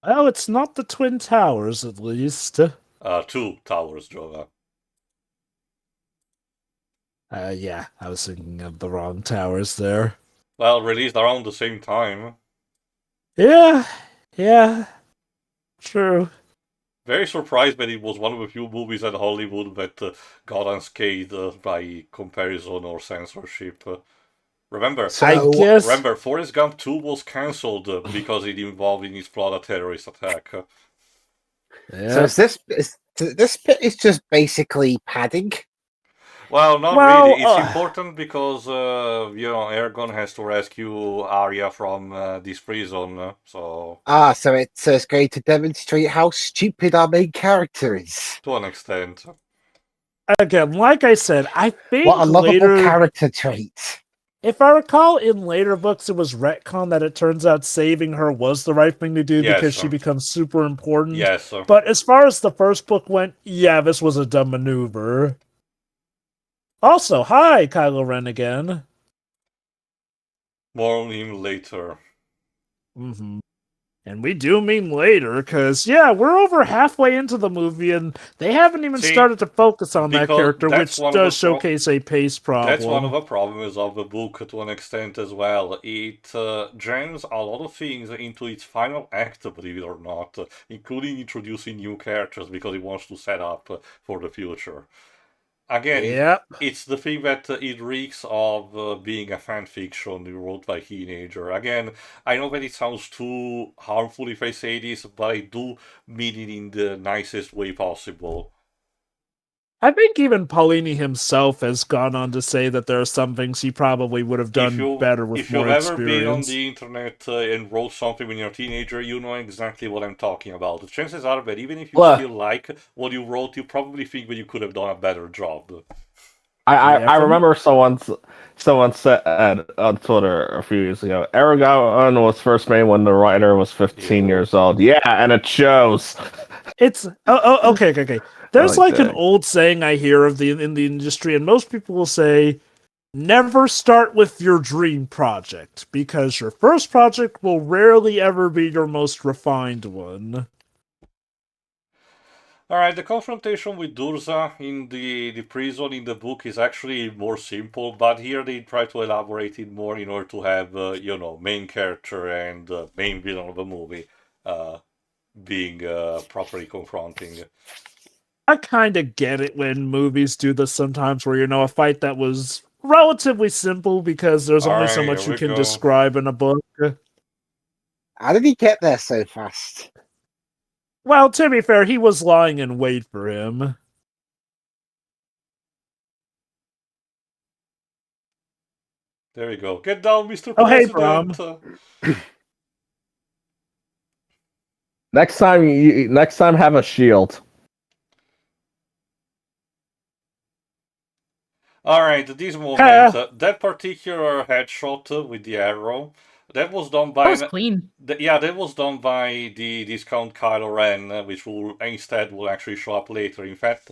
Well, it's not the Twin Towers, at least. 2 towers, Jova. Yeah, I was thinking of the wrong towers there. Well, released around the same time. Yeah, true. Very surprised that it was one of the few movies at Hollywood that got unscathed by comparison or censorship. Remember, Forrest Gump 2 was cancelled because it involved in its plot a terrorist attack. So this bit is just basically padding. Well, not really. It's important because Eragon has to rescue Arya from this prison. So so it's going to demonstrate how stupid our main character is. To an extent. Again, like I said, I think what a lovable character trait. If I recall, in later books, it was retcon that it turns out saving her was the right thing to do because she becomes super important. Yes. But as far as the first book went, yeah, this was a dumb maneuver. Also, hi, Kylo Ren again. More on him later. Mm-hmm. And we do mean later, because, yeah, we're over halfway into the movie, and they haven't even started to focus on that character, which does showcase a pace problem. That's one of the problems of the book to an extent as well. It jams a lot of things into its final act, believe it or not, including introducing new characters, because it wants to set up for the future. Again, it's the thing that it reeks of being a fan fiction wrote by a teenager. Again, I know that it sounds too harmful if I say this, but I do mean it in the nicest way possible. I think even Paolini himself has gone on to say that there are some things he probably would have done better with If more you've ever been on experience. the internet and wrote something when you're a teenager, you know exactly what I'm talking about. The chances are that even if you Well, still like what you wrote, you probably think that you could have done a better job. I from- remember someone said on Twitter a few years ago, Eragon was first made when the writer was 15 Ew. years old. Yeah, and it shows. It's okay. There's Like like an that. old saying I hear in the industry, and most people will say, "Never start with your dream project because your first project will rarely ever be your most refined one." Alright, the confrontation with Durza in the prison in the book is actually more simple, but here they try to elaborate it more in order to have, main character and main villain of the movie being properly confronting. I kind of get it when movies do this sometimes, where a fight that was relatively simple because there's only so Alright, much here you we can go. describe in a book. How did he get there so fast? Well, to be fair, he was lying in wait for him. There we go. Get down, Mr. Oh, hey, President! Next time have a shield. Alright, this moment, that particular headshot with the arrow, that was done by... That was clean. that was done by the discount Kylo Ren, which will actually show up later. In fact,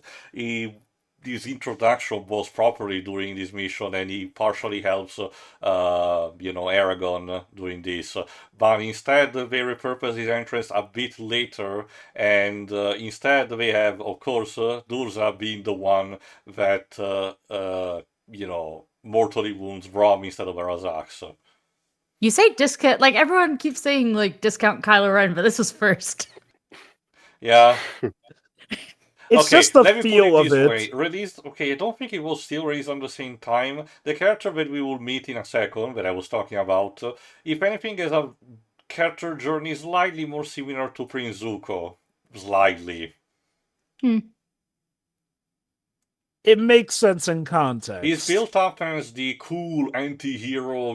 his introduction was properly during this mission, and he partially helps, Eragon during this. But instead, they repurpose his entrance a bit later, and instead they have, of course, Durza being the one that, mortally wounds Brom instead of Arazak. So. You say discount, like everyone keeps saying like discount Kylo Ren, but this was first. Yeah. It's Okay, just the let me put feel it of this it. way. Released, okay, I don't think it was still released on the same time. The character that we will meet in a second, that I was talking about, if anything, has a character journey slightly more similar to Prince Zuko. Slightly. It makes sense in context. He's built up as the cool anti-hero,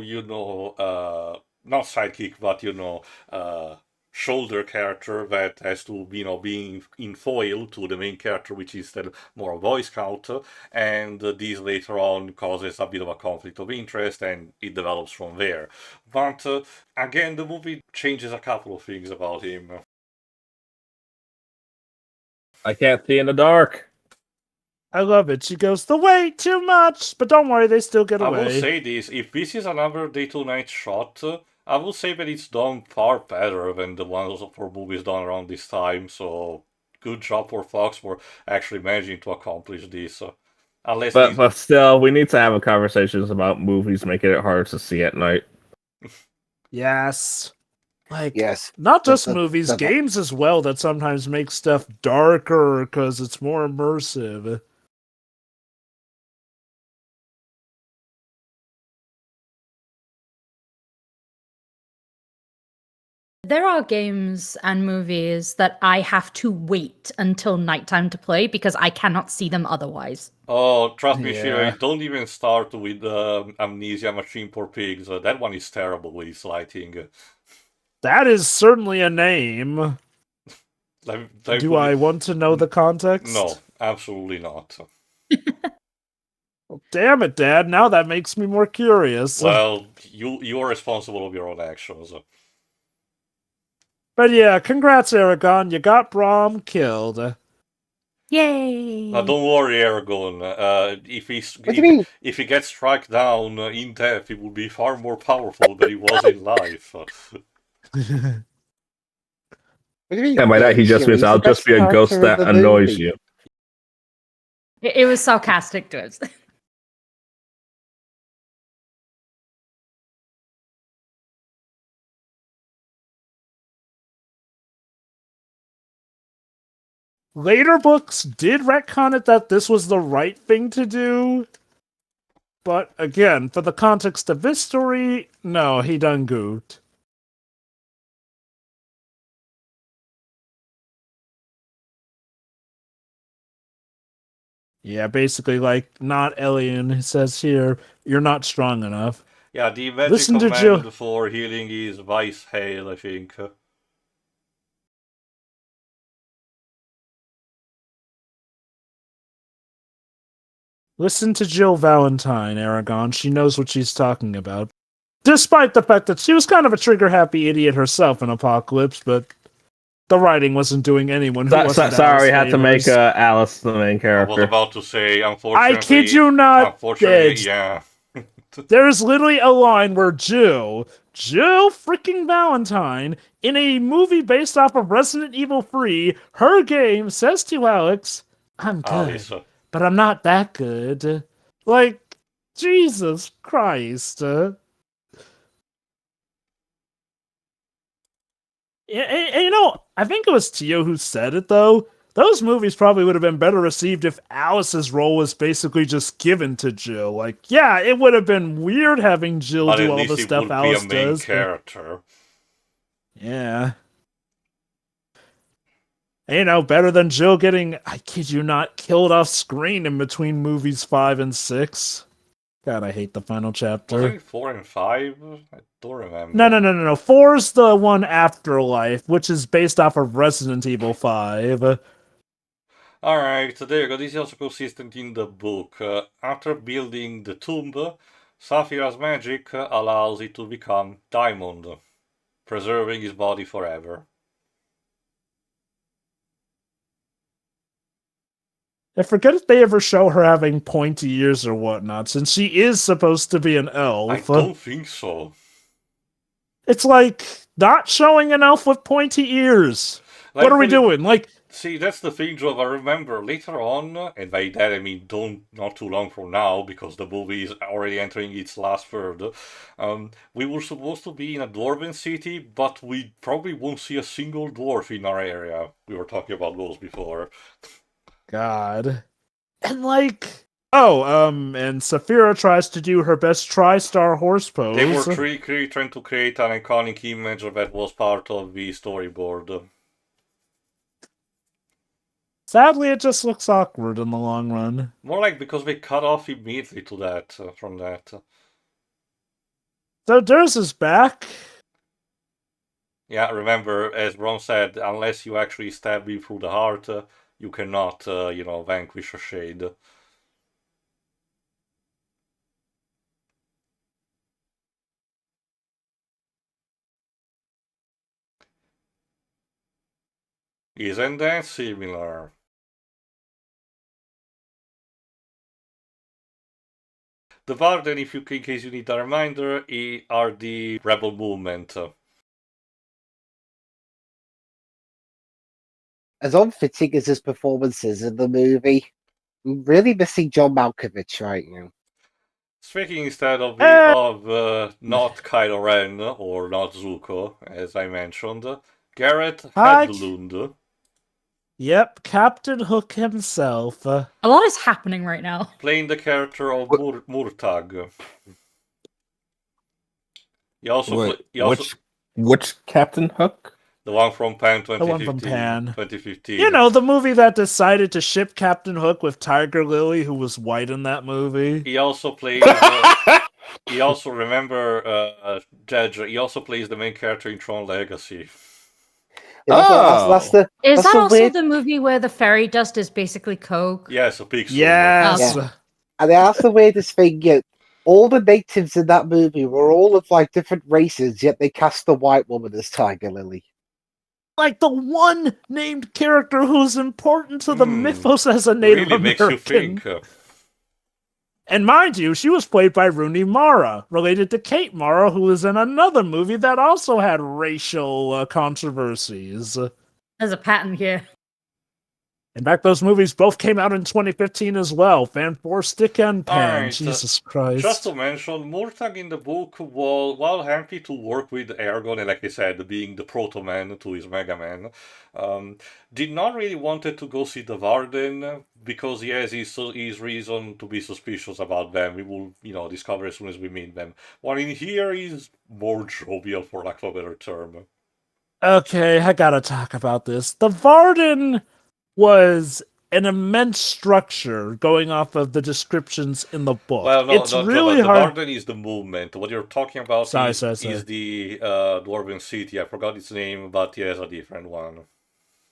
not sidekick, but, shoulder character that has to, be in foil to the main character, which is instead more a Boy Scout, and this later on causes a bit of a conflict of interest, and it develops from there. But, again, the movie changes a couple of things about him. I can't see in the dark. I love it. She goes, the way too much, but don't worry, they still get I away. will say this, if this is another Day to Night shot, I will say that it's done far better than the ones for movies done around this time, so good job for Fox for actually managing to accomplish this. But still, we need to have a conversations about movies making it harder to see at night. Yes. Yes. Not just movies, games as well that sometimes make stuff darker because it's more immersive. There are games and movies that I have to wait until nighttime to play because I cannot see them otherwise. Oh, trust me, Yeah. Shira, don't even start with Amnesia Machine for Pigs. That one is terrible with its lighting. That is certainly a name. Do I want to know the context? No, absolutely not. Well, damn it, Dad. Now that makes me more curious. Well, you are responsible of your own actions. But yeah, congrats, Eragon. You got Brom killed. Yay! Now, don't worry, Eragon. If he gets struck down in death, he will be far more powerful than he was in life. Yeah, by that he just means I'll just be a ghost that annoys you. It was sarcastic to us. Later books did retcon it that this was the right thing to do. But again, for the context of this story, no, he done goofed. Yeah, basically, like, not alien. It says here, you're not strong enough. Yeah, the magic Listen to command Jill. for healing is Vice Hail, I think. Listen to Jill Valentine, Eragon. She knows what she's talking about. Despite the fact that she was kind of a trigger-happy idiot herself in Apocalypse, but the writing wasn't doing anyone who wasn't Sorry, Alice had to make favors. Alice the main I was character. about to say, unfortunately. I kid you not, Unfortunately, bitch. yeah. There's literally a line where Jill freaking Valentine, in a movie based off of Resident Evil 3, her game, says to Alex, I'm good, Alice. but I'm not that good. Like, Jesus Christ. And you know, I think it was Tio who said it, though. Those movies probably would have been better received if Alice's role was basically just given to Jill. Like, yeah, it would have been weird having Jill But do at all least the it stuff would Alice be a main does. character. Yeah. And, you know, better than Jill getting, I kid you not, killed off screen in between movies 5 and 6. God, I hate the final chapter. Was it 4 and 5? I don't remember. No. 4's the one Afterlife, which is based off of Resident Evil 5. Alright, there you go. This is also consistent in the book. After building the tomb, Saphira's magic allows it to become diamond, preserving his body forever. I forget if they ever show her having pointy ears or whatnot, since she is supposed to be an elf. I don't think so. It's like not showing an elf with pointy ears. Like, what are we doing? Like, see, that's the thing, Joe. I remember later on, and by that I mean not too long from now, because the movie is already entering its last third. We were supposed to be in a dwarven city, but we probably won't see a single dwarf in our area. We were talking about those before. God. And like, and Saphira tries to do her best tri-star horse pose. They were trying to create an iconic image that was part of the storyboard. Sadly, it just looks awkward in the long run. More like because they cut off immediately to that from that. So Durs is back. Yeah, remember, as Ron said, unless you actually stab me through the heart, you cannot, vanquish a shade. Isn't that similar? The Varden, in case you need a reminder, are the rebel movement. As unfitting as his performance is in the movie, I'm really missing John Malkovich right now. Speaking instead of not Kylo Ren or not Zuko, as I mentioned, Garrett Hedlund. Yep, Captain Hook himself. A lot is happening right now. Playing the character of Murtag. Which Captain Hook? The one from Pan 2015. The one from Pan. 2015. You know, the movie that decided to ship Captain Hook with Tiger Lily, who was white in that movie. He also plays... he also, remember, Judge, he also plays the main character in Tron Legacy. Yeah, that's Is that the also weird... the movie where the fairy dust is basically coke? Yes, a pixel. Yes. Yeah. And that's the weirdest thing. All the natives in that movie were all of like different races, yet they cast the white woman as Tiger Lily. Like the one named character who's important to the mythos as a Native really American. Makes you think. And mind you, she was played by Rooney Mara, related to Kate Mara, who was in another movie that also had racial controversies. There's a pattern here. In fact, those movies both came out in 2015 as well. Fan 4, Stick and Pan. Right, Jesus Christ. Just to mention, Murtag in the book, while happy to work with Eragon, and like I said, being the proto-man to his Mega Man, did not really wanted to go see the Varden, because he has his reason to be suspicious about them. We will, discover as soon as we meet them. One in here is more jovial, for lack of a better term. Okay, I gotta talk about this. The Varden was an immense structure going off of the descriptions in the book. Well, no, it's no, really the hard. Varden is the movement. What you're talking about Sorry. is the Dwarven city. I forgot its name, but yeah, it's a different one.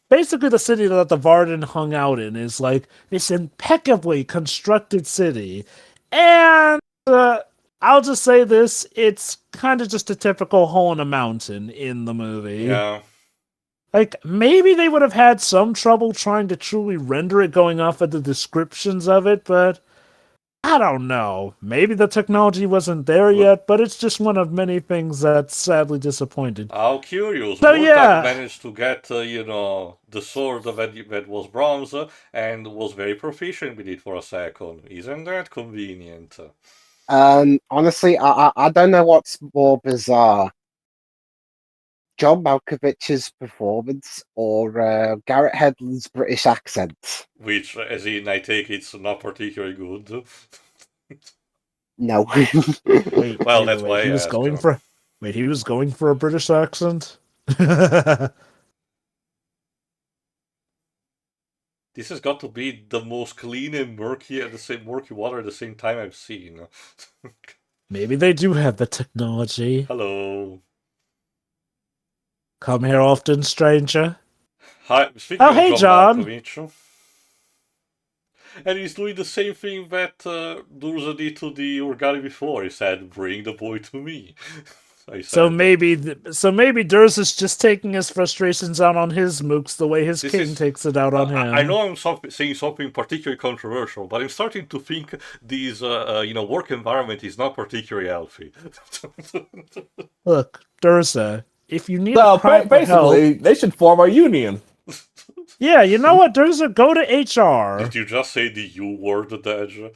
Basically, the city that the Varden hung out in is like this impeccably constructed city. And I'll just say this, it's kind of just a typical hole in a mountain in the movie. Yeah. Like, maybe they would have had some trouble trying to truly render it going off of the descriptions of it, but I don't know. Maybe the technology wasn't there yet, but it's just one of many things that's sadly disappointed. How curious. So, Murtagh yeah. managed to get, the sword that was bronze and was very proficient with it for a second. Isn't that convenient? Honestly, I don't know what's more bizarre. John Malkovich's performance or Garrett Hedlund's British accent. Which, as in, I take it's not particularly good. No. Well, that's why he was going for. Wait, he was going for a British accent. This has got to be the most clean and murky water at the same time I've seen. Maybe they do have the technology. Hello. Come here often, stranger. Hi, speaking of hey, John John. Malkovich. And he's doing the same thing that Durza did to the Orgali before. He said, "Bring the boy to me." So maybe Durz is just taking his frustrations out on his mooks the way his king takes it out on him. I know I'm saying something particularly controversial, but I'm starting to think this work environment is not particularly healthy. Look, Durza, if you need basically, they should form a union. Yeah, you know what, Durza, go to HR. Did you just say the U word, Dej?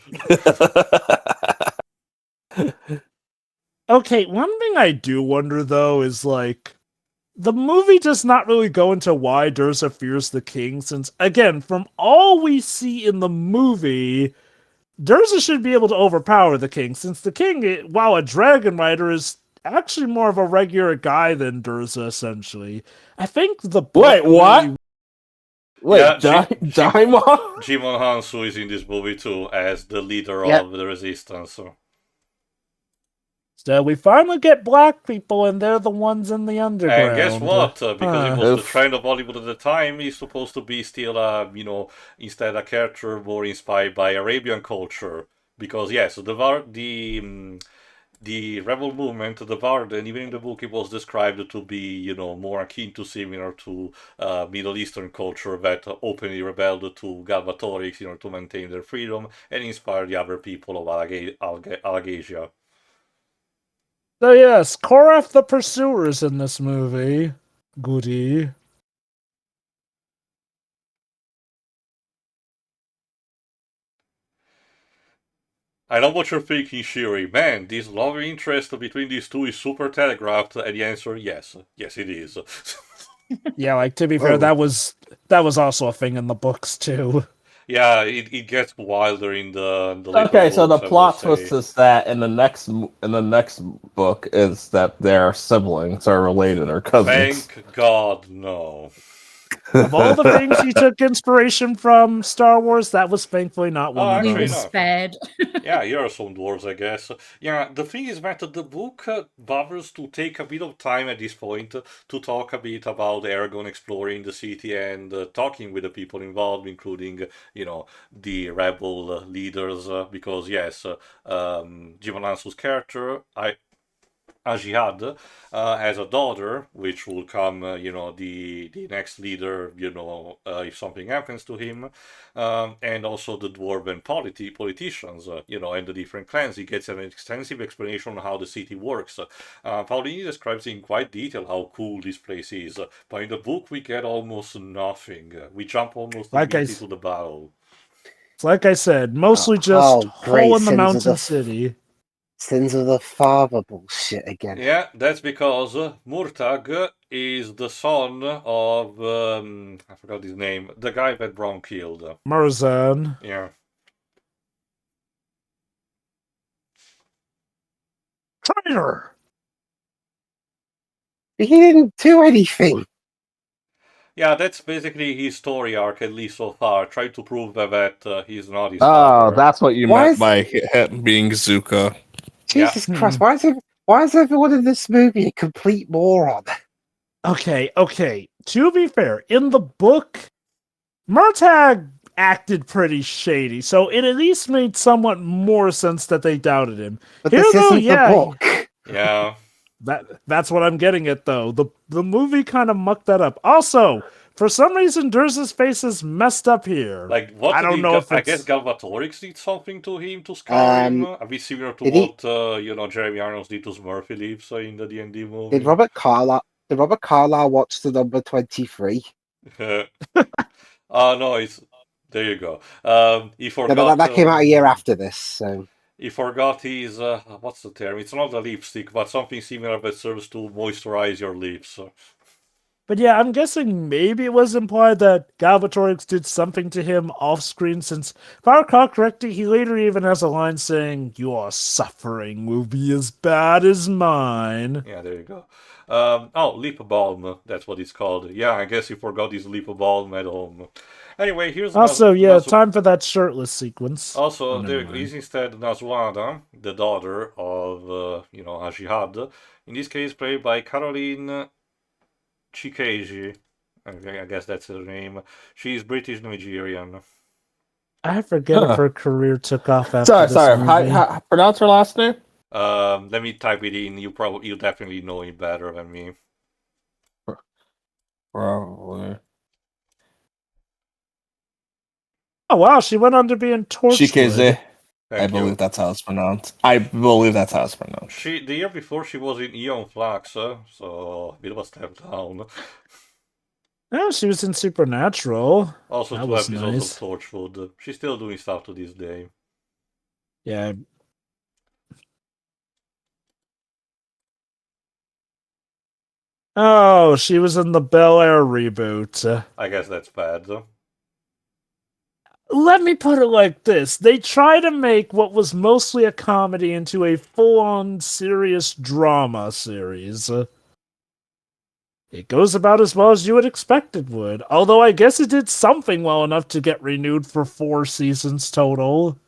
Okay, one thing I do wonder, though, is, like, the movie does not really go into why Durza fears the king, since, again, from all we see in the movie, Durza should be able to overpower the king, since the king, while a dragon rider, is actually more of a regular guy than Durza, essentially. I think the book... Wait, what? Wait, Daimon? Jimon Hansu is in this movie, too, as the leader of the resistance. So we finally get black people, and they're the ones in the underground. And guess what? Because it was the trend of Hollywood at the time, he's supposed to be still, instead a character more inspired by Arabian culture. Because yes, the rebel movement, the Varden, even in the book, it was described to be, more akin to similar to Middle Eastern culture that openly rebelled to Galbatorix in order to maintain their freedom and inspire the other people of Alagasia. So yes, Korath the Pursuer's in this movie. Goody. I know what you're thinking, Shiri. Man, this love interest between these two is super telegraphed, and the answer, yes. Yes, it is. Yeah, like, to be fair, that was also a thing in the books, too. Yeah, it gets wilder in the Okay, so the books, plot twist is that in the next book is that their siblings are related or cousins. Thank God, no. Of all the things he took inspiration from Star Wars, that was thankfully not one of them. He was spared. Yeah, here are some dwarves, I guess. Yeah, the thing is that the book bothers to take a bit of time at this point to talk a bit about Eragon exploring the city and talking with the people involved, including, the rebel leaders, because, yes, Jim Lance's character, Ajihad has a daughter, which will come, the next leader, if something happens to him, and also the dwarven politicians, and the different clans. He gets an extensive explanation on how the city works. Paolini describes in quite detail how cool this place is, but in the book we get almost nothing. We jump almost immediately to the battle. It's like I said, mostly just hole in the mountain city. Sins of the father bullshit again. Yeah, that's because Murtagh is the son of, I forgot his name, the guy that Braun killed. Murzan. Yeah. Traitor! He didn't do anything. Yeah, that's basically his story arc, at least so far. Trying to prove that he's not his father. That's what you Why meant is- by him being Zuko. Jesus Yeah. Christ! Why is everyone in this movie a complete moron? Okay. To be fair, in the book, Murtagh acted pretty shady, so it at least made somewhat more sense that they doubted him. But Here, this though, isn't yeah, the book. Yeah. that's what I'm getting at, though. The movie kind of mucked that up. Also, for some reason, Durza's face is messed up here. Like, what I don't did know if I guess it's... Galvatorix did something to him to scar him? A bit similar to did he- what, Jeremy Irons did to Smurfy Lips in the D&D movie. Did Robert Carlyle watch the number 23? Oh, no, it's... There you go. He No, forgot... that came out a year after this, so... He forgot his... what's the term? It's not a lipstick, but something similar that serves to moisturize your lips. But yeah, I'm guessing maybe it was implied that Galbatorix did something to him off screen, since, if I recall correctly, he later even has a line saying, "Your suffering will be as bad as mine." Yeah, there you go. Lip balm, that's what it's called. Yeah, I guess he forgot his lip balm at home. Anyway, here's Also, yeah, Nazu- time for that shirtless sequence. Also, never there mind. is instead Nazwada, the daughter of, Ajihad. In this case, played by Caroline Chikeji. I guess that's her name. She's British Nigerian. I forget if her career took off after Sorry, this sorry. movie. How pronounce her last name? Let me type it in. You'll definitely know it better than me. Probably. Oh wow, she went on to be in Torchwood. Chikeze. Thank I you. believe that's how it's pronounced. I believe that's how it's pronounced. The year before she was in Eon Flux, so a bit of a step down. Oh, she was in Supernatural. Also, That 2 was episodes nice. of Torchwood. She's still doing stuff to this day. Yeah. Oh, she was in the Bel Air reboot. I guess that's bad. Let me put it like this. They try to make what was mostly a comedy into a full-on serious drama series. It goes about as well as you would expect it would. Although I guess it did something well enough to get renewed for 4 seasons total.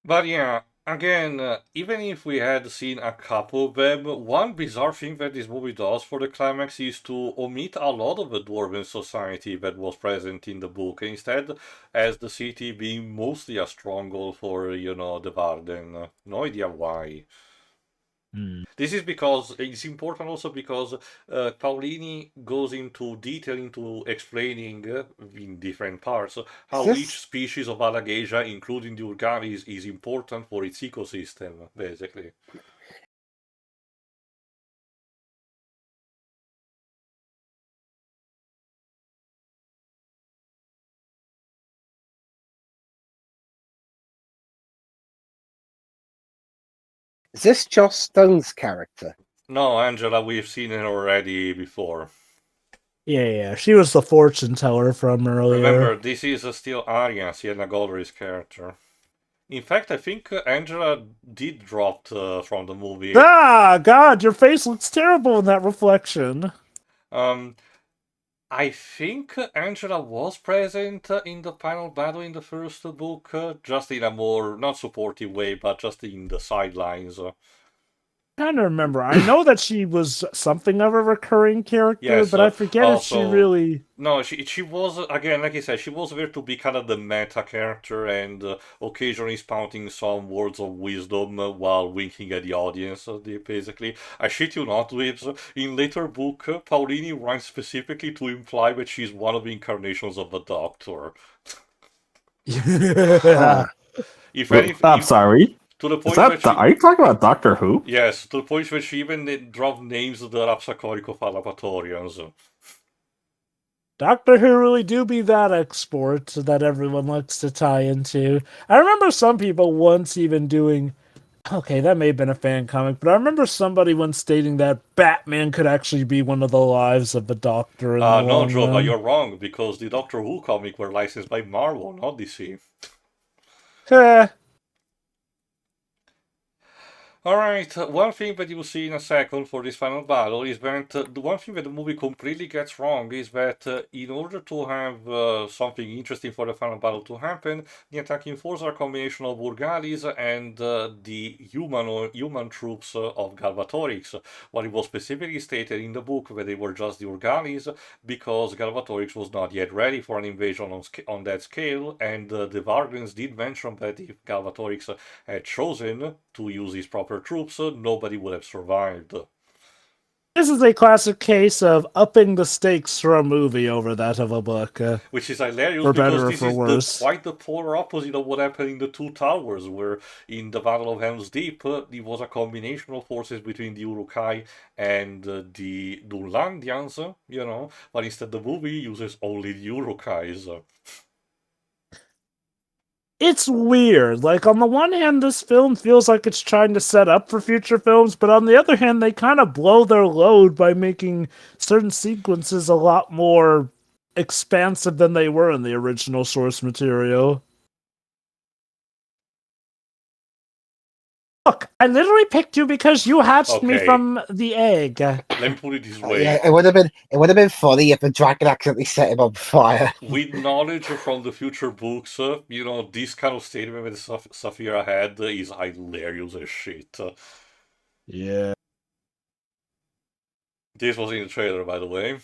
But yeah, again, even if we had seen a couple of them, one bizarre thing that this movie does for the climax is to omit a lot of the Dwarven society that was present in the book, and instead as the city being mostly a stronghold for, the Varden. No idea why. This is because it's important also because Paolini goes into detail into explaining in different parts how This- each species of Alagasia, including the Urganis, is important for its ecosystem, basically. Is this Joss Stone's character? No, Angela, we've seen her already before. Yeah, she was the fortune teller from earlier. Remember, this is still Arya, Sienna Goldra's character. In fact, I think Angela did drop from the movie. Ah, God, your face looks terrible in that reflection. I think Angela was present in the final battle in the first book, just in a more, not supportive way, but just in the sidelines. Kind of remember. I know that she was something of a recurring character, Yes, but I forget if she also- really... No, she was, again, like I said, she was there to be kind of the meta character and occasionally spouting some words of wisdom while winking at the audience, basically. I shit you not, Wibbs. In later book, Paolini writes specifically to imply that she's one of the incarnations of the Doctor. Huh. If Wait, anything, I'm sorry. to the Is point that that she... are you talking about Doctor Who? Yes, to the point where she even dropped names of the Rapsacorico-Fallapatorians. Doctor Who really do be that export that everyone likes to tie into. I remember some people once even doing... Okay, that may have been a fan comic, but I remember somebody once stating that Batman could actually be one of the lives of the Doctor in the No, long Joe, but run. you're wrong, because the Doctor Who comic were licensed by Marvel, not DC. Heh. Alright, one thing that you will see in a second for this final battle is that the one thing that the movie completely gets wrong is that in order to have something interesting for the final battle to happen, the attacking force are a combination of Urgalis and the human troops of Galvatorix, while it was specifically stated in the book that they were just the Urgalis because Galvatorix was not yet ready for an invasion on that scale, and the Vargans did mention that if Galvatorix had chosen to use his proper troops, nobody would have survived. This is a classic case of upping the stakes for a movie over that of a book. Which is hilarious for because better or this for is worse. quite the polar opposite of what happened in the Two Towers, where in the Battle of Helm's Deep, it was a combination of forces between the Urukai and the Dunlandians, but instead the movie uses only the Urukais. It's weird. Like, on the one hand, this film feels like it's trying to set up for future films, but on the other hand, they kind of blow their load by making certain sequences a lot more expansive than they were in the original source material. Look, I literally picked you because you hatched me Okay. from the egg. Let me put it this way. Yeah, it would have been funny if the dragon accidentally set him on fire. With knowledge from the future books, this kind of statement that Saphira had is hilarious as shit. Yeah. This was in the trailer, by the way.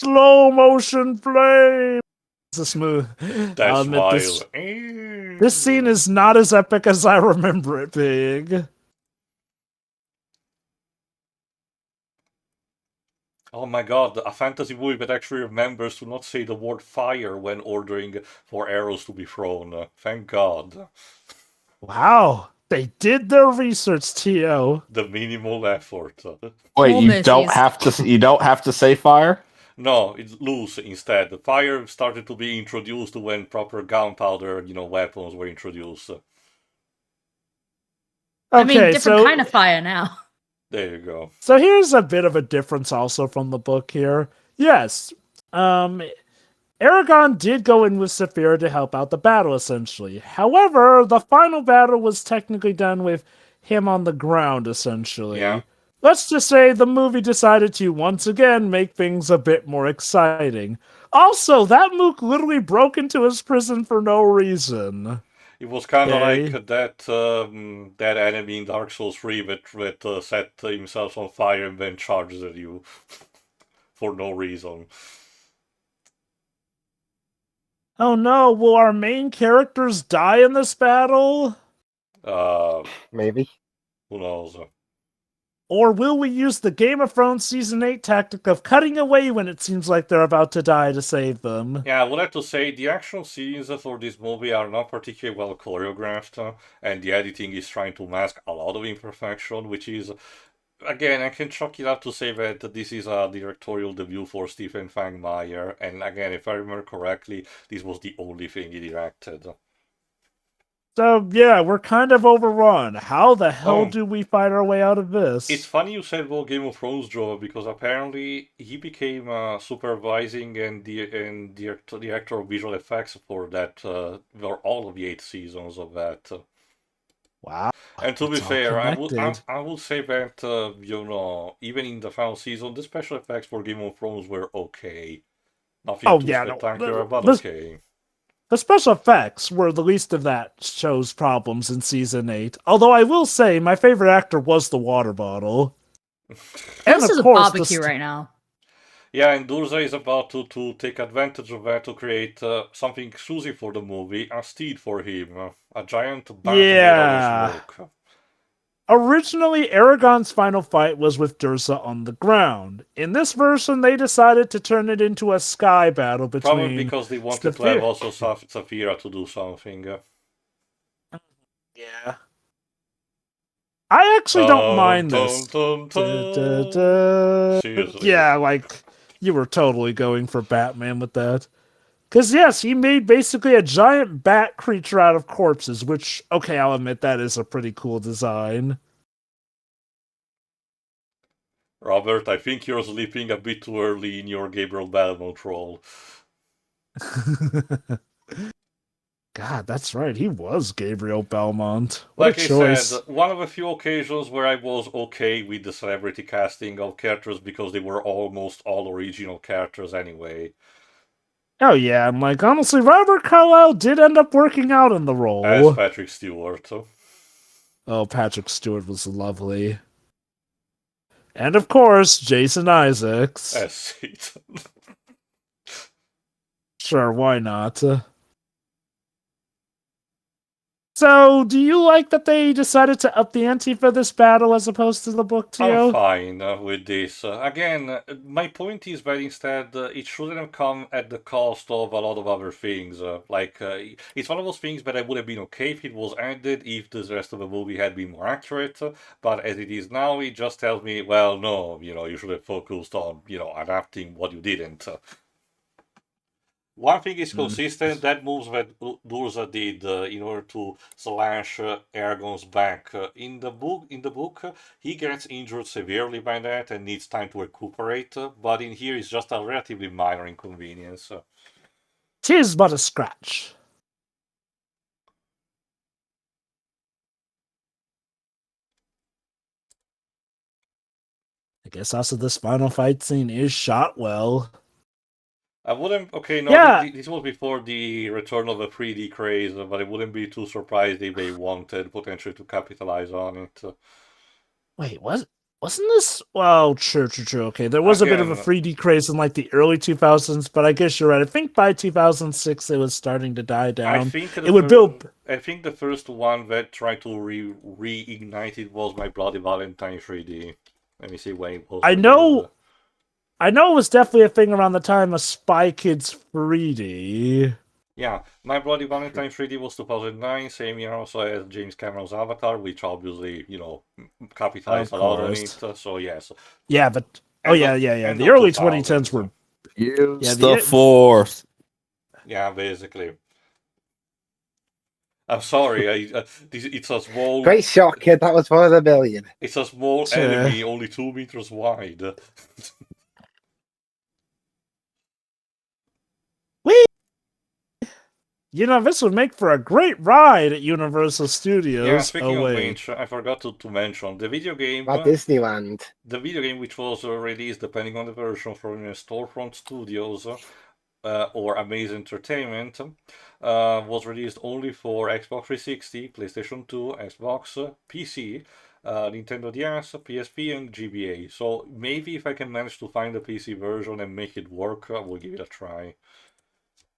Slow motion flame. It's a smooth. That's I'll admit wild. this scene is not as epic as I remember it being. Oh my god, a fantasy movie that actually remembers to not say the word fire when ordering for arrows to be thrown. Thank god. Wow. They did their research, T.O. The minimal effort. Wait, you Almost don't is. have to say fire? No, it's loose instead. The fire started to be introduced when proper gunpowder, weapons were introduced. I mean, Okay, different so kind of fire now. There you go. so here's a bit of a difference also from the book here. Yes, Eragon did go in with Saphira to help out the battle, essentially. However, the final battle was technically done with him on the ground, essentially. Yeah. Let's just say the movie decided to once again make things a bit more exciting. Also, that Mook literally broke into his prison for no reason. It was kind of Okay. like that enemy in Dark Souls 3 that set himself on fire and then charges at you for no reason. Oh no, will our main characters die in this battle? Maybe. Who knows? Or will we use the Game of Thrones Season 8 tactic of cutting away when it seems like they're about to die to save them? Yeah, I would have to say the action scenes for this movie are not particularly well choreographed, and the editing is trying to mask a lot of imperfection, which is, again, I can chalk it up to say that this is a directorial debut for Stephen Fangmeyer, and again, if I remember correctly, this was the only thing he directed. So, yeah, we're kind of overrun. How the hell Oh. do we fight our way out of this? It's funny you said Game of Thrones, Joe, because apparently he became supervising and director of visual effects for that, for all of the 8 seasons of that. Wow. And to be It's all fair, I connected. would say that even in the final season, the special effects for Game of Thrones were okay. Nothing Oh, too yeah, no, spectacular, but this- okay. The special effects were the least of that show's problems in Season 8. Although I will say, my favorite actor was the water bottle. And This of is a course, barbecue right now. Yeah, and Durza is about to take advantage of that to create something exclusive for the movie, a steed for him, a giant bat made out of smoke. Originally, Eragon's final fight was with Durza on the ground. In this version, they decided to turn it into a sky battle between... Probably because they wanted to have also Saphira to do something. Yeah. I actually don't mind this. Seriously. Yeah, like, you were totally going for Batman with that. Because, yes, he made basically a giant bat creature out of corpses, which, okay, I'll admit that is a pretty cool design. Robert, I think you're sleeping a bit too early in your Gabriel Belmont role. God, that's right. He was Gabriel Belmont. What Like a I choice. said, one of a few occasions where I was okay with the celebrity casting of characters because they were almost all original characters anyway. Oh yeah, and like honestly, Robert Carlyle did end up working out in the As role. Patrick Stewart. Oh, Patrick Stewart was lovely. And of course, Jason Isaacs. As Satan. Sure, why not? So, do you like that they decided to up the ante for this battle as opposed to the book, I'm Tio? fine with this. Again, my point is that instead it shouldn't have come at the cost of a lot of other things. It's one of those things that I would have been okay if it was ended, if the rest of the movie had been more accurate. But as it is now, it just tells me, well, no, you should have focused on, adapting what you didn't. One thing is consistent, that moves that Durza did in order to slash Eragon's back. In the book, he gets injured severely by that and needs time to recuperate. But in here, it's just a relatively minor inconvenience. 'Tis but a scratch. I guess also this final fight scene is shot well. I wouldn't. Okay, no, Yeah. this was before the return of the 3D craze, but I wouldn't be too surprised if they wanted potentially to capitalize on it. Wait, wasn't this? Well, true. Okay, there was a bit of a Again, 3D craze in like the early 2000s, but I guess you're right. I think by 2006 it was starting to die I down. think It would build. I think the first one that tried to reignite it was My Bloody Valentine 3D. Let me see when it was. I released. know it was definitely a thing around the time of Spy Kids 3D. Yeah, My Bloody Valentine 3D was 2009, same year also as James Cameron's Avatar, which obviously, capitalized a lot on it. So yes. Yeah, but End the of early 2000s. 2010s were Use the Force. Yeah, basically. I'm sorry, it's a small. Great shot, kid. That was one of a million. It's a small enemy, only 2 meters wide. this would make for a great ride at Universal Studios. Yeah, speaking of which, I forgot to mention the video game. At Disneyland. The video game, which was released depending on the version from Storefront Studios or Amaze Entertainment, was released only for Xbox 360, PlayStation 2, Xbox, PC, Nintendo DS, PSP, and GBA. So maybe if I can manage to find the PC version and make it work, I will give it a try.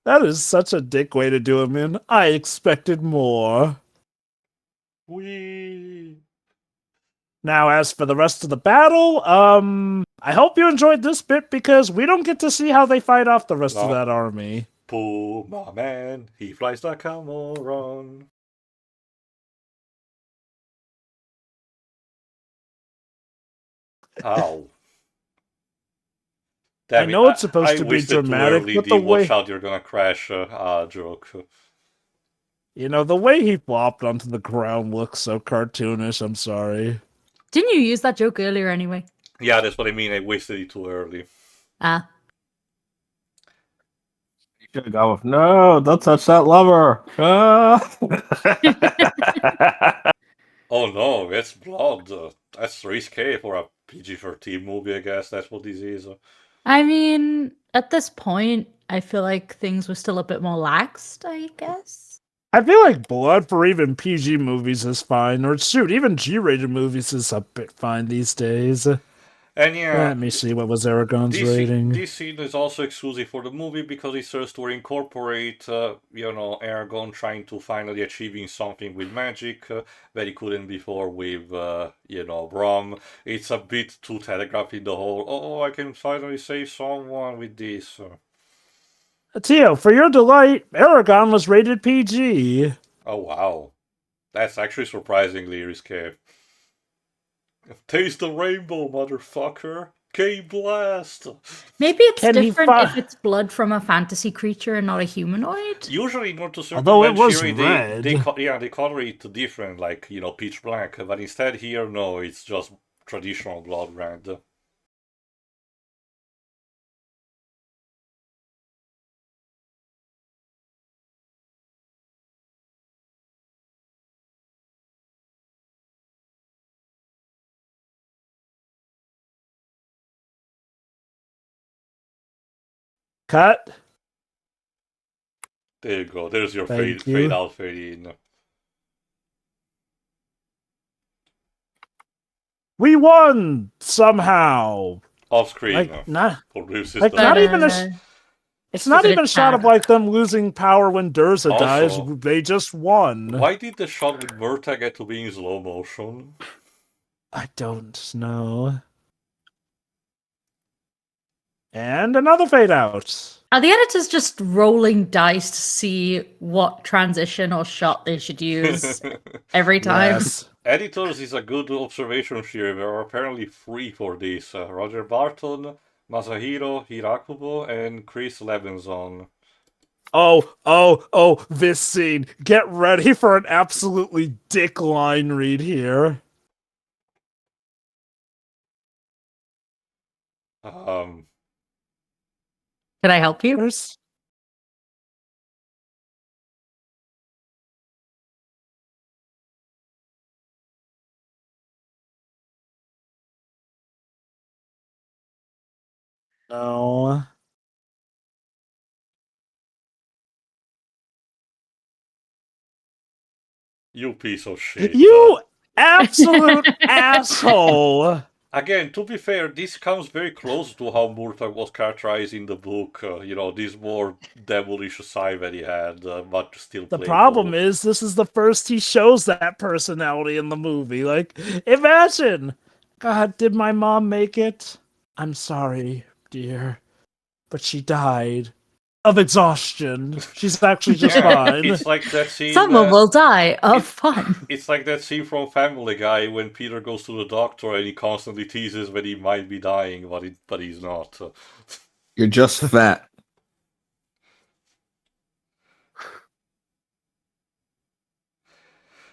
That is such a dick way to do it, man. I expected more. Whee! Now, as for the rest of the battle, I hope you enjoyed this bit because we don't get to see how they fight off the rest of that army. Puma man, he flies like a moron. Ow. I know it's supposed to be dramatic, but the way... watch out, you're gonna crash joke. The way he flopped onto the ground looks so cartoonish, I'm sorry. Didn't you use that joke earlier anyway? Yeah, that's what I mean. I wasted it too early. Ah. You should have gone with, no, don't touch that lover. Oh no, that's blood. That's risque for a PG-13 movie, I guess. That's what this is. I mean, at this point, I feel like things were still a bit more laxed, I guess. I feel like blood for even PG movies is fine, or shoot, even G-rated movies is a bit fine these days. And yeah, let me see, what was Eragon's rating? This scene is also exclusive for the movie because it serves to incorporate, Eragon trying to finally achieving something with magic that he couldn't before with, Brom. It's a bit too telegraphed in the whole, oh, I can finally save someone with this. Tio, for your delight, Eragon was rated PG. Oh, wow. That's actually surprisingly risque. Taste the rainbow, motherfucker. K-Blast! Maybe it's different if it's blood from a fantasy creature and not a humanoid. Usually, not to certain although it was red. They color it different, like, pitch black. But instead here, no, it's just traditional blood red. Cut. There you go. There's your Thank fade you. out, fade in. We won somehow. Off screen. Like not For new system. like not even a. Ta-da. It's not Is it even a a shot of tab? like them losing power when Durza dies. Also- They just won. Why did the shot with Murta get to be in slow motion? I don't know. And another fade out. Are the editors just rolling dice to see what transition or shot they should use every time? Yes. Editors is a good observation here. There are apparently 3 for this. Roger Barton, Masahiro Hirakubo, and Chris Levinson. Oh, this scene. Get ready for an absolutely dick line read here. Um, Can I help you? There's... No. you piece of shit. You absolute asshole. Again, to be fair, this comes very close to how Murta was characterized in the book. This more devilish side that he had, but still The playful. problem is, this is the first he shows that personality in the movie. Like, imagine! God, did my mom make it? I'm sorry, dear. But she died. Of exhaustion. She's actually just fine. It's like that scene. Someone will die of fun. It's like that scene from Family Guy when Peter goes to the doctor and he constantly teases that he might be dying, but he's not. You're just fat.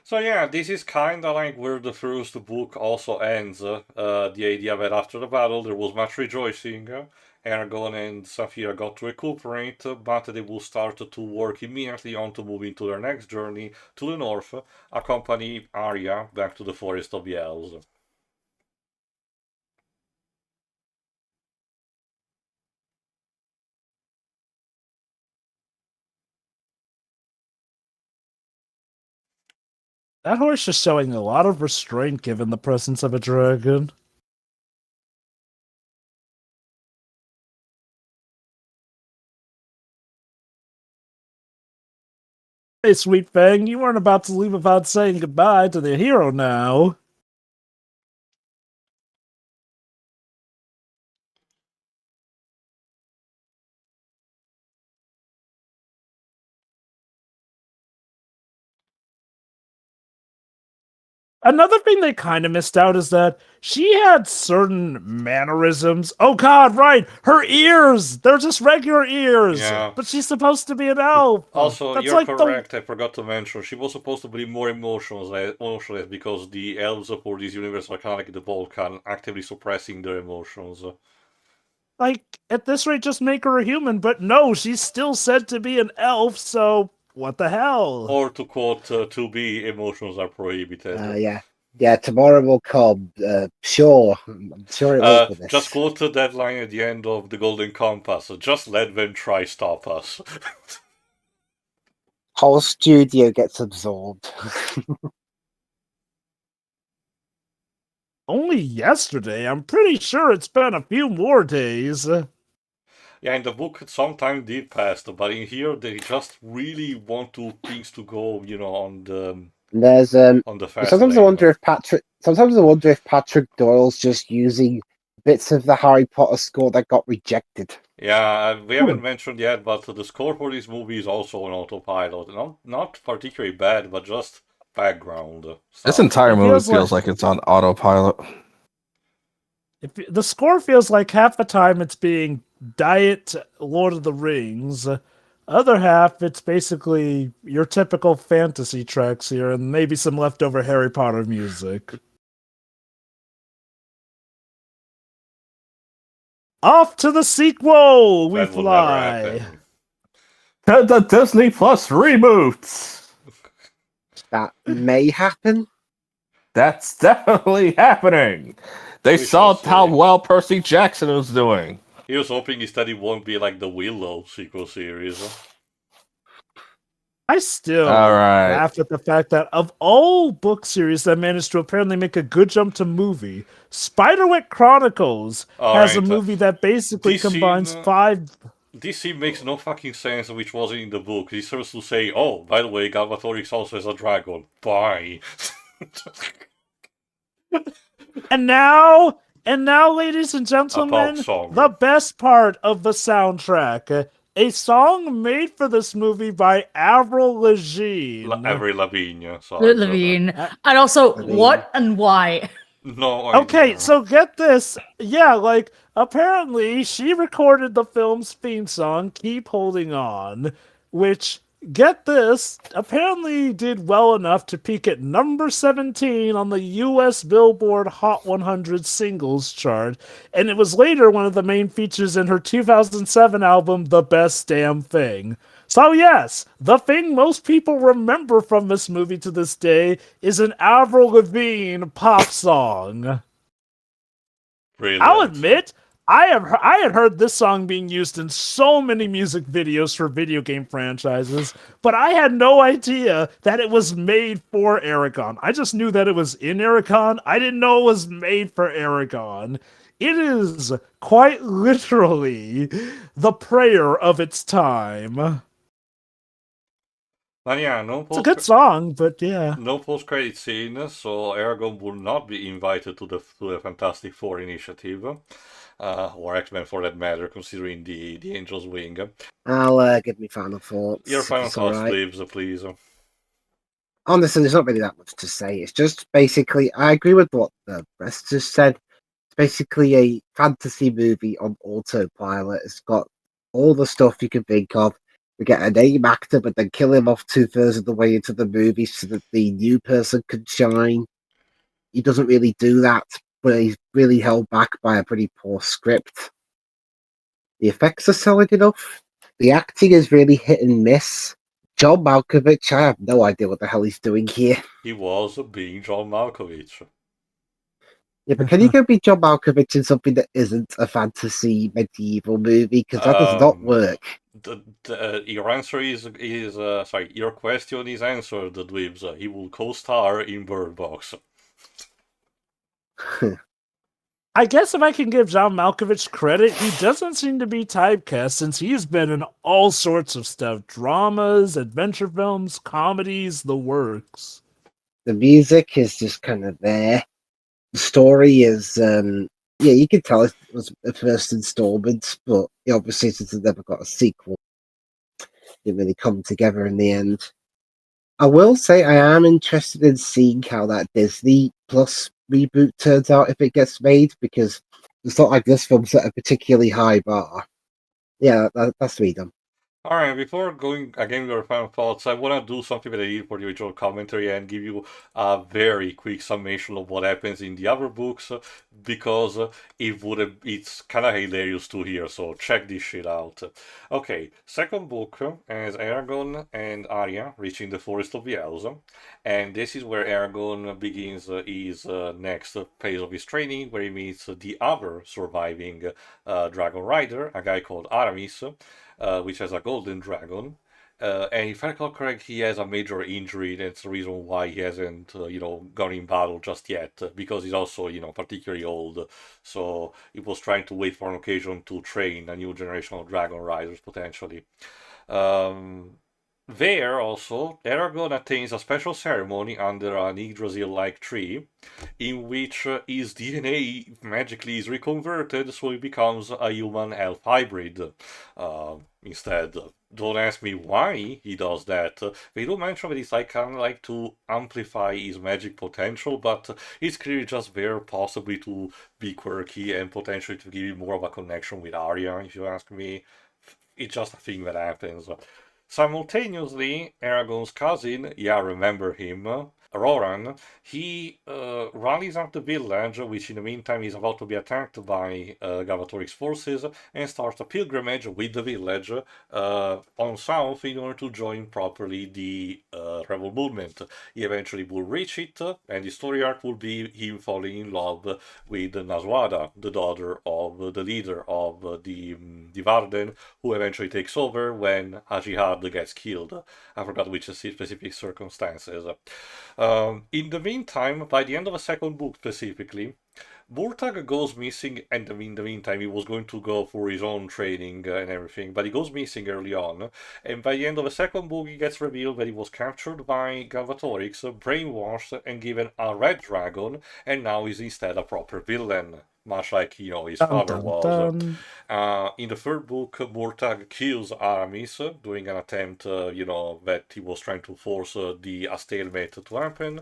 So yeah, this is kind of like where the first book also ends. The idea that after the battle there was much rejoicing. Eragon and Saphira got to recuperate, but they will start to work immediately on to move into their next journey to the north, accompany Arya back to the Forest of the Elves. That horse is showing a lot of restraint given the presence of a dragon. Hey, Sweet Fang, you weren't about to leave without saying goodbye to the hero now. Another thing they kind of missed out is that she had certain mannerisms. Oh god, right! Her ears! They're just regular ears! Yeah. But she's supposed to be an elf! Also, That's you're like correct, I forgot to mention, she was supposed to be more emotionless because the elves for this universe are kind of like the Vulcan, actively suppressing their emotions. Like, at this rate, just make her a human, but no, she's still said to be an elf, so what the hell? Or to quote, to be emotions are prohibited. Yeah, tomorrow will come. Sure. I'm sure it will for this. Just quote the deadline at the end of the Golden Compass. Just let them try stop us. Whole studio gets absorbed. Only yesterday? I'm pretty sure it's been a few more days. Yeah, in the book some time did pass, but in here they just really want things to go, on the There's on the fast sometimes I lane. wonder if Patrick Doyle's just using bits of the Harry Potter score that got rejected. Yeah, we haven't mentioned yet, but the score for this movie is also on autopilot. Not particularly bad, but just background stuff. This entire It movie feels feels like it's on autopilot. The score feels like half the time it's being Diet Lord of the Rings. Other half, it's basically your typical fantasy tracks here, and maybe some leftover Harry Potter music. Off to the sequel! We That will never fly! happen. The Disney Plus reboot! That may happen. That's definitely happening. They We saw shall how see. well Percy Jackson was doing. He was hoping instead it won't be like the Willow sequel series. I still All right. laugh at the fact that of all book series that managed to apparently make a good jump to movie, Spiderwick Chronicles has a Alright, movie that basically this combines scene- 5. This scene makes no fucking sense, which wasn't in the book. He starts to say, "Oh, by the way, Galvatorix also has a dragon." Bye. And now, ladies and A gentlemen, pop song. the best part of the soundtrack. A song made for this movie by Avril Lavigne. Avril Lavigne. Sorry. Levine. And also, Levine. what and why? No Okay, idea. so get this. Yeah, like, apparently she recorded the film's theme song, Keep Holding On, which, get this, apparently did well enough to peak at number 17 on the US Billboard Hot 100 singles chart, and it was later one of the main features in her 2007 album, The Best Damn Thing. So yes, the thing most people remember from this movie to this day is an Avril Lavigne pop song. Brilliant. I'll admit, I had heard this song being used in so many music videos for video game franchises, but I had no idea that it was made for Eragon. I just knew that it was in Eragon. I didn't know it was made for Eragon. It is quite literally the prayer of its time. And yeah, no It's a good song, but yeah. No post-credit scene, so Eragon will not be invited to the Fantastic Four initiative, or X-Men for that matter, considering the Angel's Wing. I'll give me final thoughts. Your if final it's all thoughts, right. Libs, please. Honestly, there's not really that much to say. It's just basically, I agree with what the rest just said. It's basically a fantasy movie on autopilot. It's got all the stuff you can think of. We get a name actor, but then kill him off 2/3 of the way into the movie so that the new person can shine. He doesn't really do that, but he's really held back by a pretty poor script. The effects are solid enough. The acting is really hit and miss. John Malkovich, I have no idea what the hell he's doing here. He was being John Malkovich. Yeah, but can you go be John Malkovich in something that isn't a fantasy medieval movie? Because that does not work. Your answer is sorry. Your question is answered, Dweebs. He will co-star in Bird Box. I guess if I can give John Malkovich credit, he doesn't seem to be typecast since he's been in all sorts of stuff. Dramas, adventure films, comedies, the works. The music is just kind of there. The story is, yeah, you can tell it was the first installment, but obviously since it never got a sequel, it didn't really come together in the end. I will say I am interested in seeing how that Disney Plus reboot turns out if it gets made, because it's not like this film set a particularly high bar. Yeah, that's me done. Alright, before going again with your final thoughts, I want to do something that I did for the original commentary and give you a very quick summation of what happens in the other books, because it's kind of hilarious to hear, so check this shit out. Okay, second book is Eragon and Arya reaching the Forest of the Elves, and this is where Eragon begins his next phase of his training, where he meets the other surviving dragon rider, a guy called Aramis, which has a golden dragon. And if I recall correct, he has a major injury. That's the reason why he hasn't, gone in battle just yet. Because he's also, particularly old. So he was trying to wait for an occasion to train a new generation of dragon riders, potentially. There also, Eragon attains a special ceremony under an Yggdrasil-like tree, in which his DNA magically is reconverted, so he becomes a human-elf hybrid. Instead, don't ask me why he does that. They do mention that it's kind of like to amplify his magic potential, but it's clearly just there, possibly to be quirky and potentially to give him more of a connection with Arya, if you ask me. It's just a thing that happens. Simultaneously, Eragon's cousin, remember him, Roran, he rallies up the village, which in the meantime is about to be attacked by Gavatoric's forces, and starts a pilgrimage with the village on south in order to join properly the rebel movement. He eventually will reach it, and the story arc will be him falling in love with Naswada, the daughter of the leader of the Varden, who eventually takes over when Ajihad gets killed. I forgot which specific circumstances. In the meantime, by the end of the second book specifically, Murtagh goes missing, and in the meantime, he was going to go for his own training and everything, but he goes missing early on. And by the end of the second book, it gets revealed that he was captured by Galvatorix, brainwashed, and given a red dragon, and now is instead a proper villain, much like his father was. In the third book, Murtagh kills Aramis during an attempt, that he was trying to force a stalemate to happen.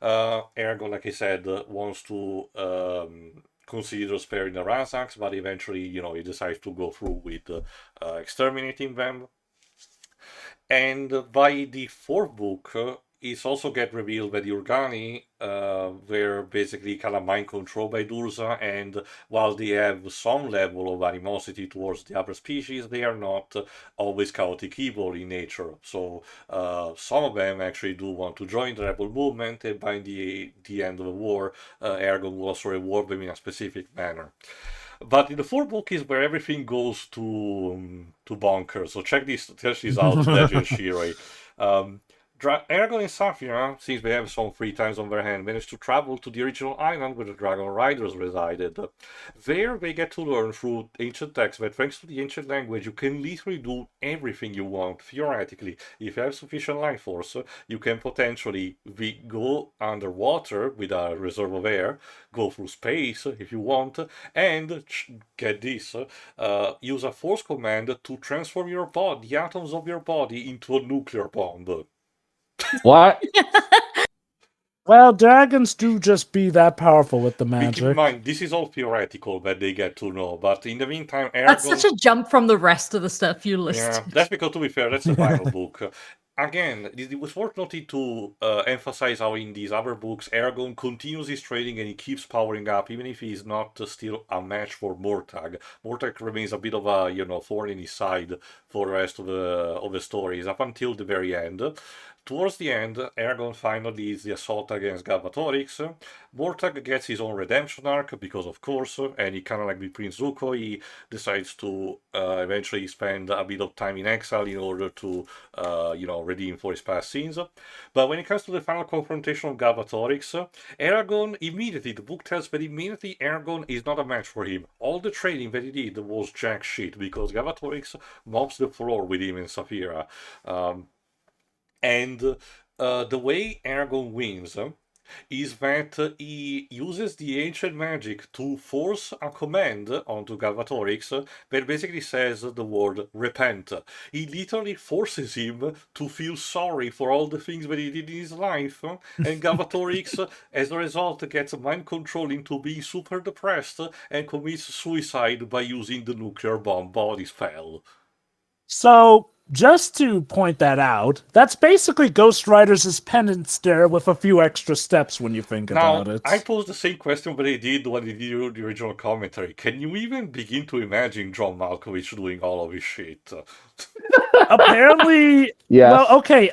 Eragon, like I said, wants to consider sparing the Razaks, but eventually, he decides to go through with exterminating them. And by the fourth book, it's also get revealed that the Organi were basically kind of mind controlled by Durza, and while they have some level of animosity towards the other species, they are not always chaotic evil in nature. So some of them actually do want to join the rebel movement, and by the end of the war, Eragon will also reward them in a specific manner. But in the fourth book is where everything goes to bonkers. So check this out, Legend Shirei. Eragon and Saphira, since they have some free time on their hand, manage to travel to the original island where the Dragon Riders resided. There they get to learn through ancient texts that thanks to the ancient language, you can literally do everything you want, theoretically. If you have sufficient life force, you can potentially go underwater with a reserve of air, go through space if you want, and get this, use a force command to transform the atoms of your body into a nuclear bomb. What? Well, dragons do just be that powerful with the Keep in magic. mind, this is all theoretical that they get to know, but in the meantime, That's such a jump from the rest of the stuff you listed. Yeah, that's because, to be fair, that's the final book. Again, it was worth noting to emphasize how in these other books, Eragon continues his training and he keeps powering up, even if he's not still a match for Murtagh. Murtagh remains a bit of a thorn in his side for the rest of the stories up until the very end. Towards the end, Eragon finally leads the assault against Galvatorix. Murtagh gets his own redemption arc, because of course, and he kind of like with Prince Zuko, he decides to eventually spend a bit of time in exile in order to, redeem for his past sins. But when it comes to the final confrontation of Galvatorix, Eragon immediately, the book tells that immediately Eragon is not a match for him. All the training that he did was jack shit, because Galvatorix mops the floor with him and Saphira. And the way Eragon wins is that he uses the ancient magic to force a command onto Galvatorix that basically says the word repent. He literally forces him to feel sorry for all the things that he did in his life, and Galvatorix, as a result, gets mind control into being super depressed and commits suicide by using the nuclear bomb body spell. So, just to point that out, that's basically Ghost Rider's penance there with a few extra steps when you think about it. I posed the same question that I did when I did the original commentary. Can you even begin to imagine John Malkovich doing all of his shit? Apparently, Yes. well, okay,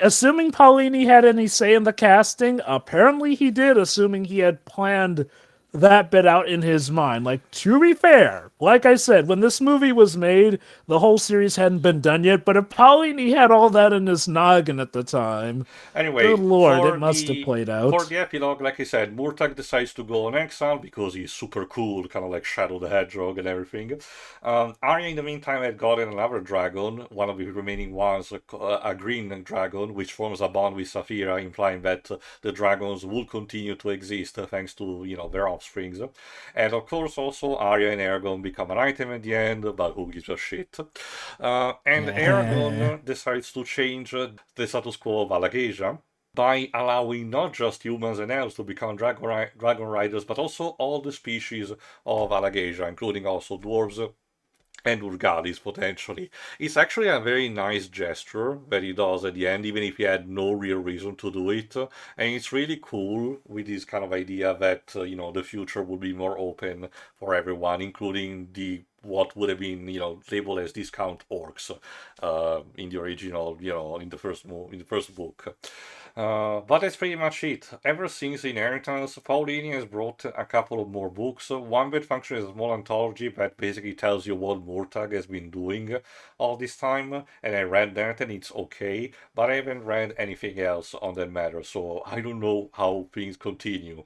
assuming Paolini had any say in the casting, apparently he did, assuming he had planned that bit out in his mind. Like, to be fair, like I said, when this movie was made, the whole series hadn't been done yet, but if Paolini had all that in his noggin at the time, Anyway, good lord, it must have played out. For the epilogue, like I said, Murtagh decides to go on exile because he's super cool, kind of like Shadow the Hedgehog and everything. Arya, in the meantime, had gotten another dragon, one of the remaining ones, a green dragon, which forms a bond with Saphira, implying that the dragons will continue to exist thanks to, their offsprings. And of course, also, Arya and Eragon become an item at the end, but who gives a shit? And Eragon decides to change the status quo of Alagasia by allowing not just humans and elves to become dragon riders, but also all the species of Alagasia, including also dwarves and Urgalis potentially. It's actually a very nice gesture that he does at the end, even if he had no real reason to do it. And it's really cool with this kind of idea that the future will be more open for everyone, including the what would have been labeled as discount orcs in the original, in the first book. But that's pretty much it. Ever since Inheritance, Paolini has brought a couple of more books. One that functions as a small anthology that basically tells you what Murtagh has been doing all this time, and I read that and it's okay, but I haven't read anything else on that matter, so I don't know how things continue.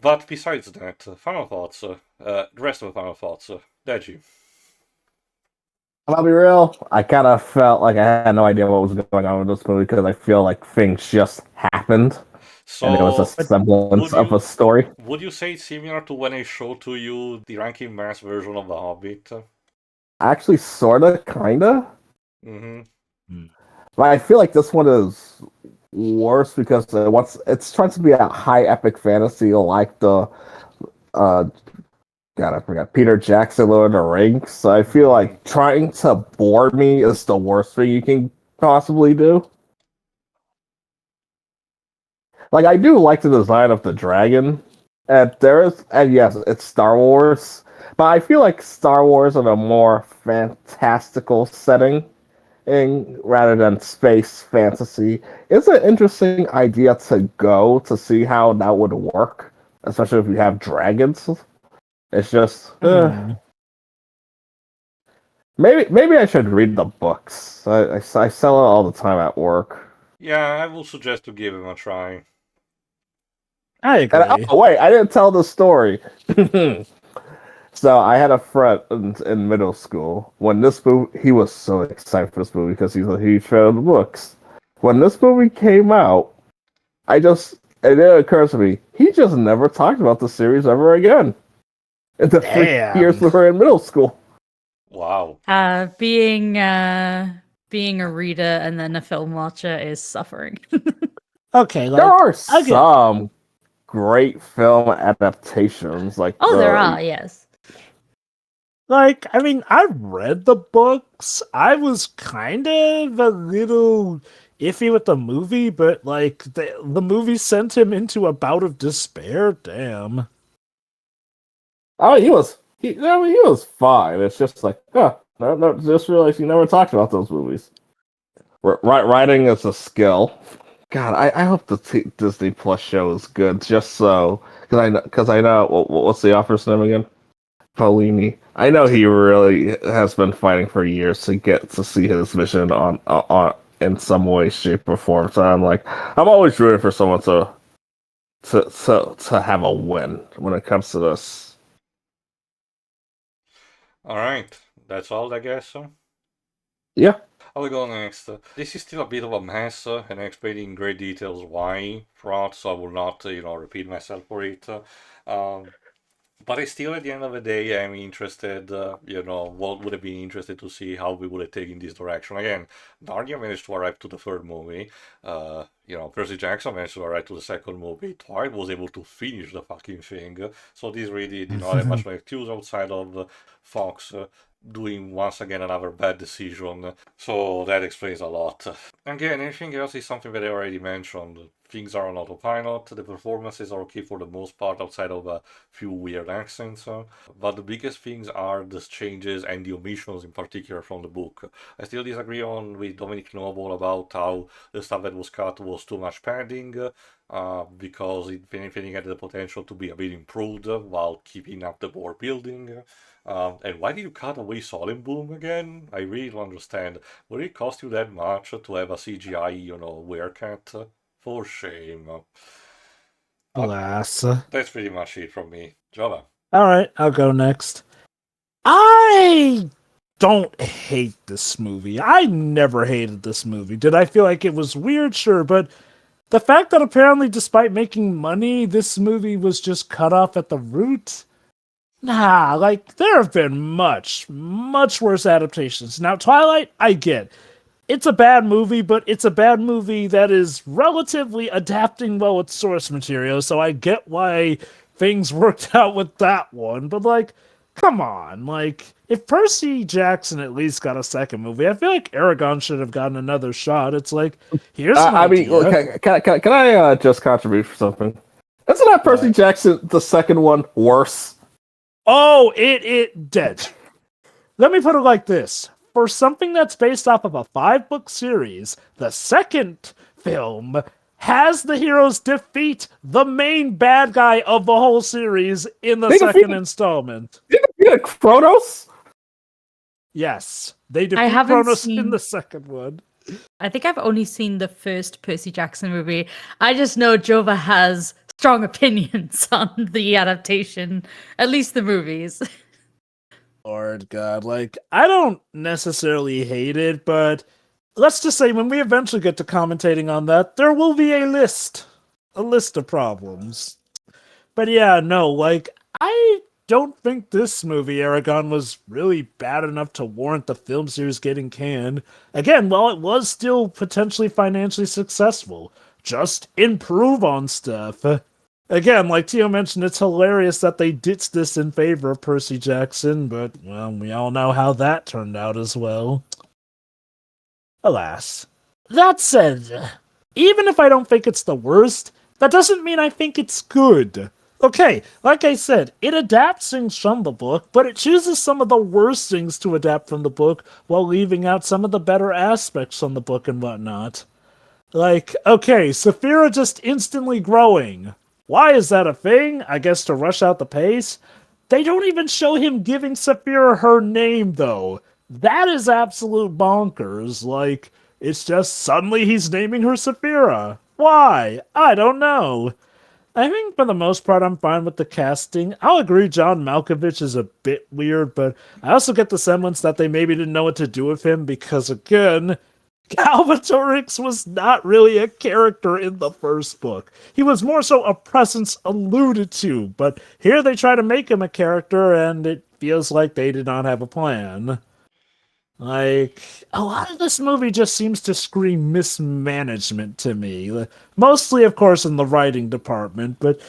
But besides that, final thoughts, the rest of the final thoughts, Deji. I'll be real. I kind of felt like I had no idea what was going on with this movie because I feel like things just happened, and it was a So, semblance of a story. would you say it's similar to when I showed to you the Ranking Mass version of The Hobbit? Actually, sorta, kinda. Mm-hmm. But I feel like this one is worse because it's trying to be a high epic fantasy like the uh God, I forgot Peter Jackson Lord of the Rings. So I feel like trying to bore me is the worst thing you can possibly do. Like I do like the design of the dragon. And yes, it's Star Wars. But I feel like Star Wars in a more fantastical setting rather than space fantasy is an interesting idea to go to see how that would work, especially if you have dragons. It's just maybe I should read the books. I sell it all the time at work. Yeah, I will suggest to give him a try. I agree. And, oh wait, I didn't tell the story. So I had a friend in middle school. When this movie, he was so excited for this movie because he's a huge fan of the books. When this movie came out, it occurs to me, he just never talked about the series ever again. In the 3 years we were in middle school. Wow. Being a reader and then a film watcher is suffering. Okay, There are some great film adaptations. Like there are, yes. Like, I mean, I read the books. I was kind of a little iffy with the movie, but like the movie sent him into a bout of despair. Damn. Oh, he was fine. It's just like, no, just realized you never talked about those movies. Writing is a skill. God, I hope the Disney Plus show is good. Just so, because I know what's the author's name again? Paolini. I know he really has been fighting for years to get to see his vision on in some way, shape, or form. So I'm always rooting for someone to have a win when it comes to this. All right, that's all, I guess. Yeah. I will go next. This is still a bit of a mess, and I explained in great details why throughout, so I will not, repeat myself for it. But I still, at the end of the day, I'm interested, what would have been interested to see how we would have taken this direction. Again, Narnia managed to arrive to the third movie. Percy Jackson managed to arrive to the second movie. Twilight was able to finish the fucking thing. So this really did not have much of an excuse outside of Fox doing once again another bad decision. So that explains a lot. Again, anything else is something that I already mentioned. Things are on autopilot, the performances are okay for the most part outside of a few weird accents, but the biggest things are the changes and the omissions in particular from the book. I still disagree with Dominic Noble about how the stuff that was cut was too much padding, because if anything had the potential to be a bit improved while keeping up the world building. And why did you cut away Solemn again? I really don't understand. Would it cost you that much to have a CGI, werecat? For shame. Alas. That's pretty much it from me. Java. Alright, I'll go next. I don't hate this movie. I never hated this movie. Did I feel like it was weird? Sure, but the fact that apparently despite making money, this movie was just cut off at the root? Nah, like, there have been much, much worse adaptations. Now, Twilight, I get. It's a bad movie, but it's a bad movie that is relatively adapting well with source material, so I get why things worked out with that one. But, like, come on, like, if Percy Jackson at least got a second movie, I feel like Eragon should have gotten another shot. It's like, here's an I mean, idea. can I just contribute for something? Isn't that Percy What? Jackson, the second one, worse? Oh, it dead. Let me put it like this. For something that's based off of a 5-book series, the second film has the heroes defeat the main bad guy of the whole series in the They second defeated- installment. Yeah, Kronos? Yes, they defeat haven't Kronos in seen- the second one. I think I've only seen the first Percy Jackson movie. I just know Jova has strong opinions on the adaptation, at least the movies. Lord God, like, I don't necessarily hate it, but let's just say when we eventually get to commentating on that, there will be a list of problems. But yeah, no, like, I don't think this movie, Eragon, was really bad enough to warrant the film series getting canned. Again, while it was still potentially financially successful, just improve on stuff. Again, like Tio mentioned, it's hilarious that they ditched this in favor of Percy Jackson, but, well, we all know how that turned out as well. Alas. That said, even if I don't think it's the worst, that doesn't mean I think it's good. Okay, like I said, it adapts things from the book, but it chooses some of the worst things to adapt from the book while leaving out some of the better aspects from the book and whatnot. Like, okay, Saphira just instantly growing. Why is that a thing? I guess to rush out the pace? They don't even show him giving Saphira her name, though. That is absolute bonkers. Like, it's just suddenly he's naming her Saphira. Why? I don't know. I think for the most part I'm fine with the casting. I'll agree John Malkovich is a bit weird, but I also get the semblance that they maybe didn't know what to do with him because, again, Galvatorix was not really a character in the first book. He was more so a presence alluded to, but here they try to make him a character and it feels like they did not have a plan. Like, a lot of this movie just seems to scream mismanagement to me. Mostly, of course, in the writing department, but,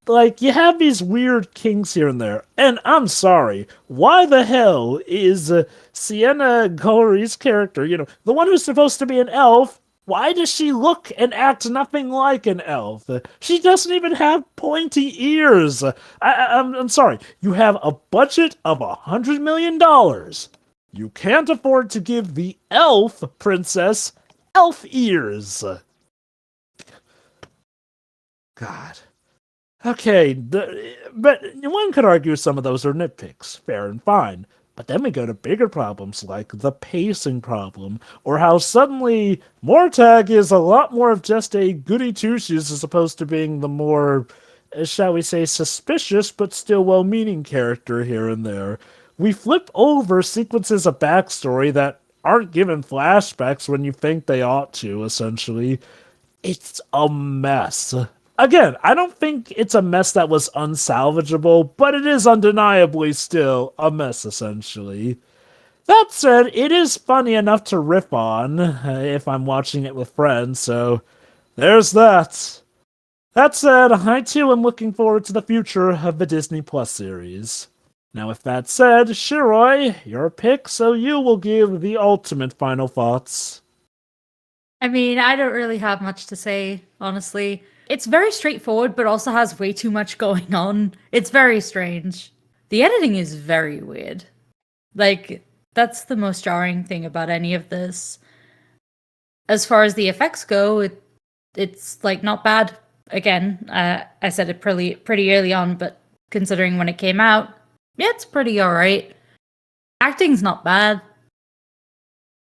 like, you have these weird kinks here and there. And I'm sorry, why the hell is Sienna Gore's character, the one who's supposed to be an elf, why does she look and act nothing like an elf? She doesn't even have pointy ears. I'm sorry, you have a budget of $100 million. You can't afford to give the elf princess elf ears. God. Okay, but one could argue some of those are nitpicks, fair and fine. But then we go to bigger problems like the pacing problem, or how suddenly Mortag is a lot more of just a goody two-shoes as opposed to being the more, shall we say, suspicious but still well-meaning character here and there. We flip over sequences of backstory that aren't given flashbacks when you think they ought to, essentially. It's a mess. Again, I don't think it's a mess that was unsalvageable, but it is undeniably still a mess, essentially. That said, it is funny enough to riff on if I'm watching it with friends, so there's that. That said, I too am looking forward to the future of the Disney Plus series. Now, with that said, Shiroi, your pick, so you will give the ultimate final thoughts. I mean, I don't really have much to say, honestly. It's very straightforward, but also has way too much going on. It's very strange. The editing is very weird. Like, that's the most jarring thing about any of this. As far as the effects go, it's like not bad. Again, I said it pretty early on, but considering when it came out, yeah, it's pretty alright. Acting's not bad.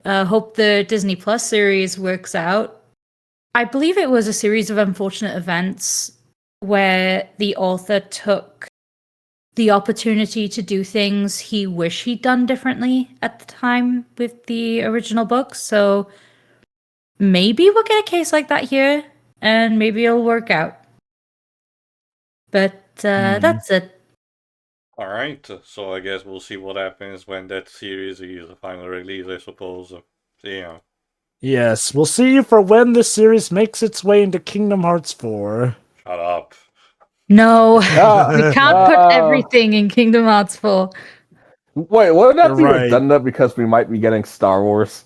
Hope the Disney Plus series works out. I believe it was a series of unfortunate events where the author took the opportunity to do things he wished he'd done differently at the time with the original book. So maybe we'll get a case like that here, and maybe it'll work out. But that's it. Alright, so I guess we'll see what happens when that series is finally released, I suppose. Yeah. Yes, we'll see you for when this series makes its way into Kingdom Hearts 4. Shut up. No, Ah, we can't put everything in Kingdom Hearts 4. Wait, wouldn't that be You're right. redundant because we might be getting Star Wars?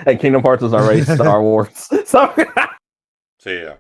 And Kingdom Hearts is already Star Wars. So So yeah.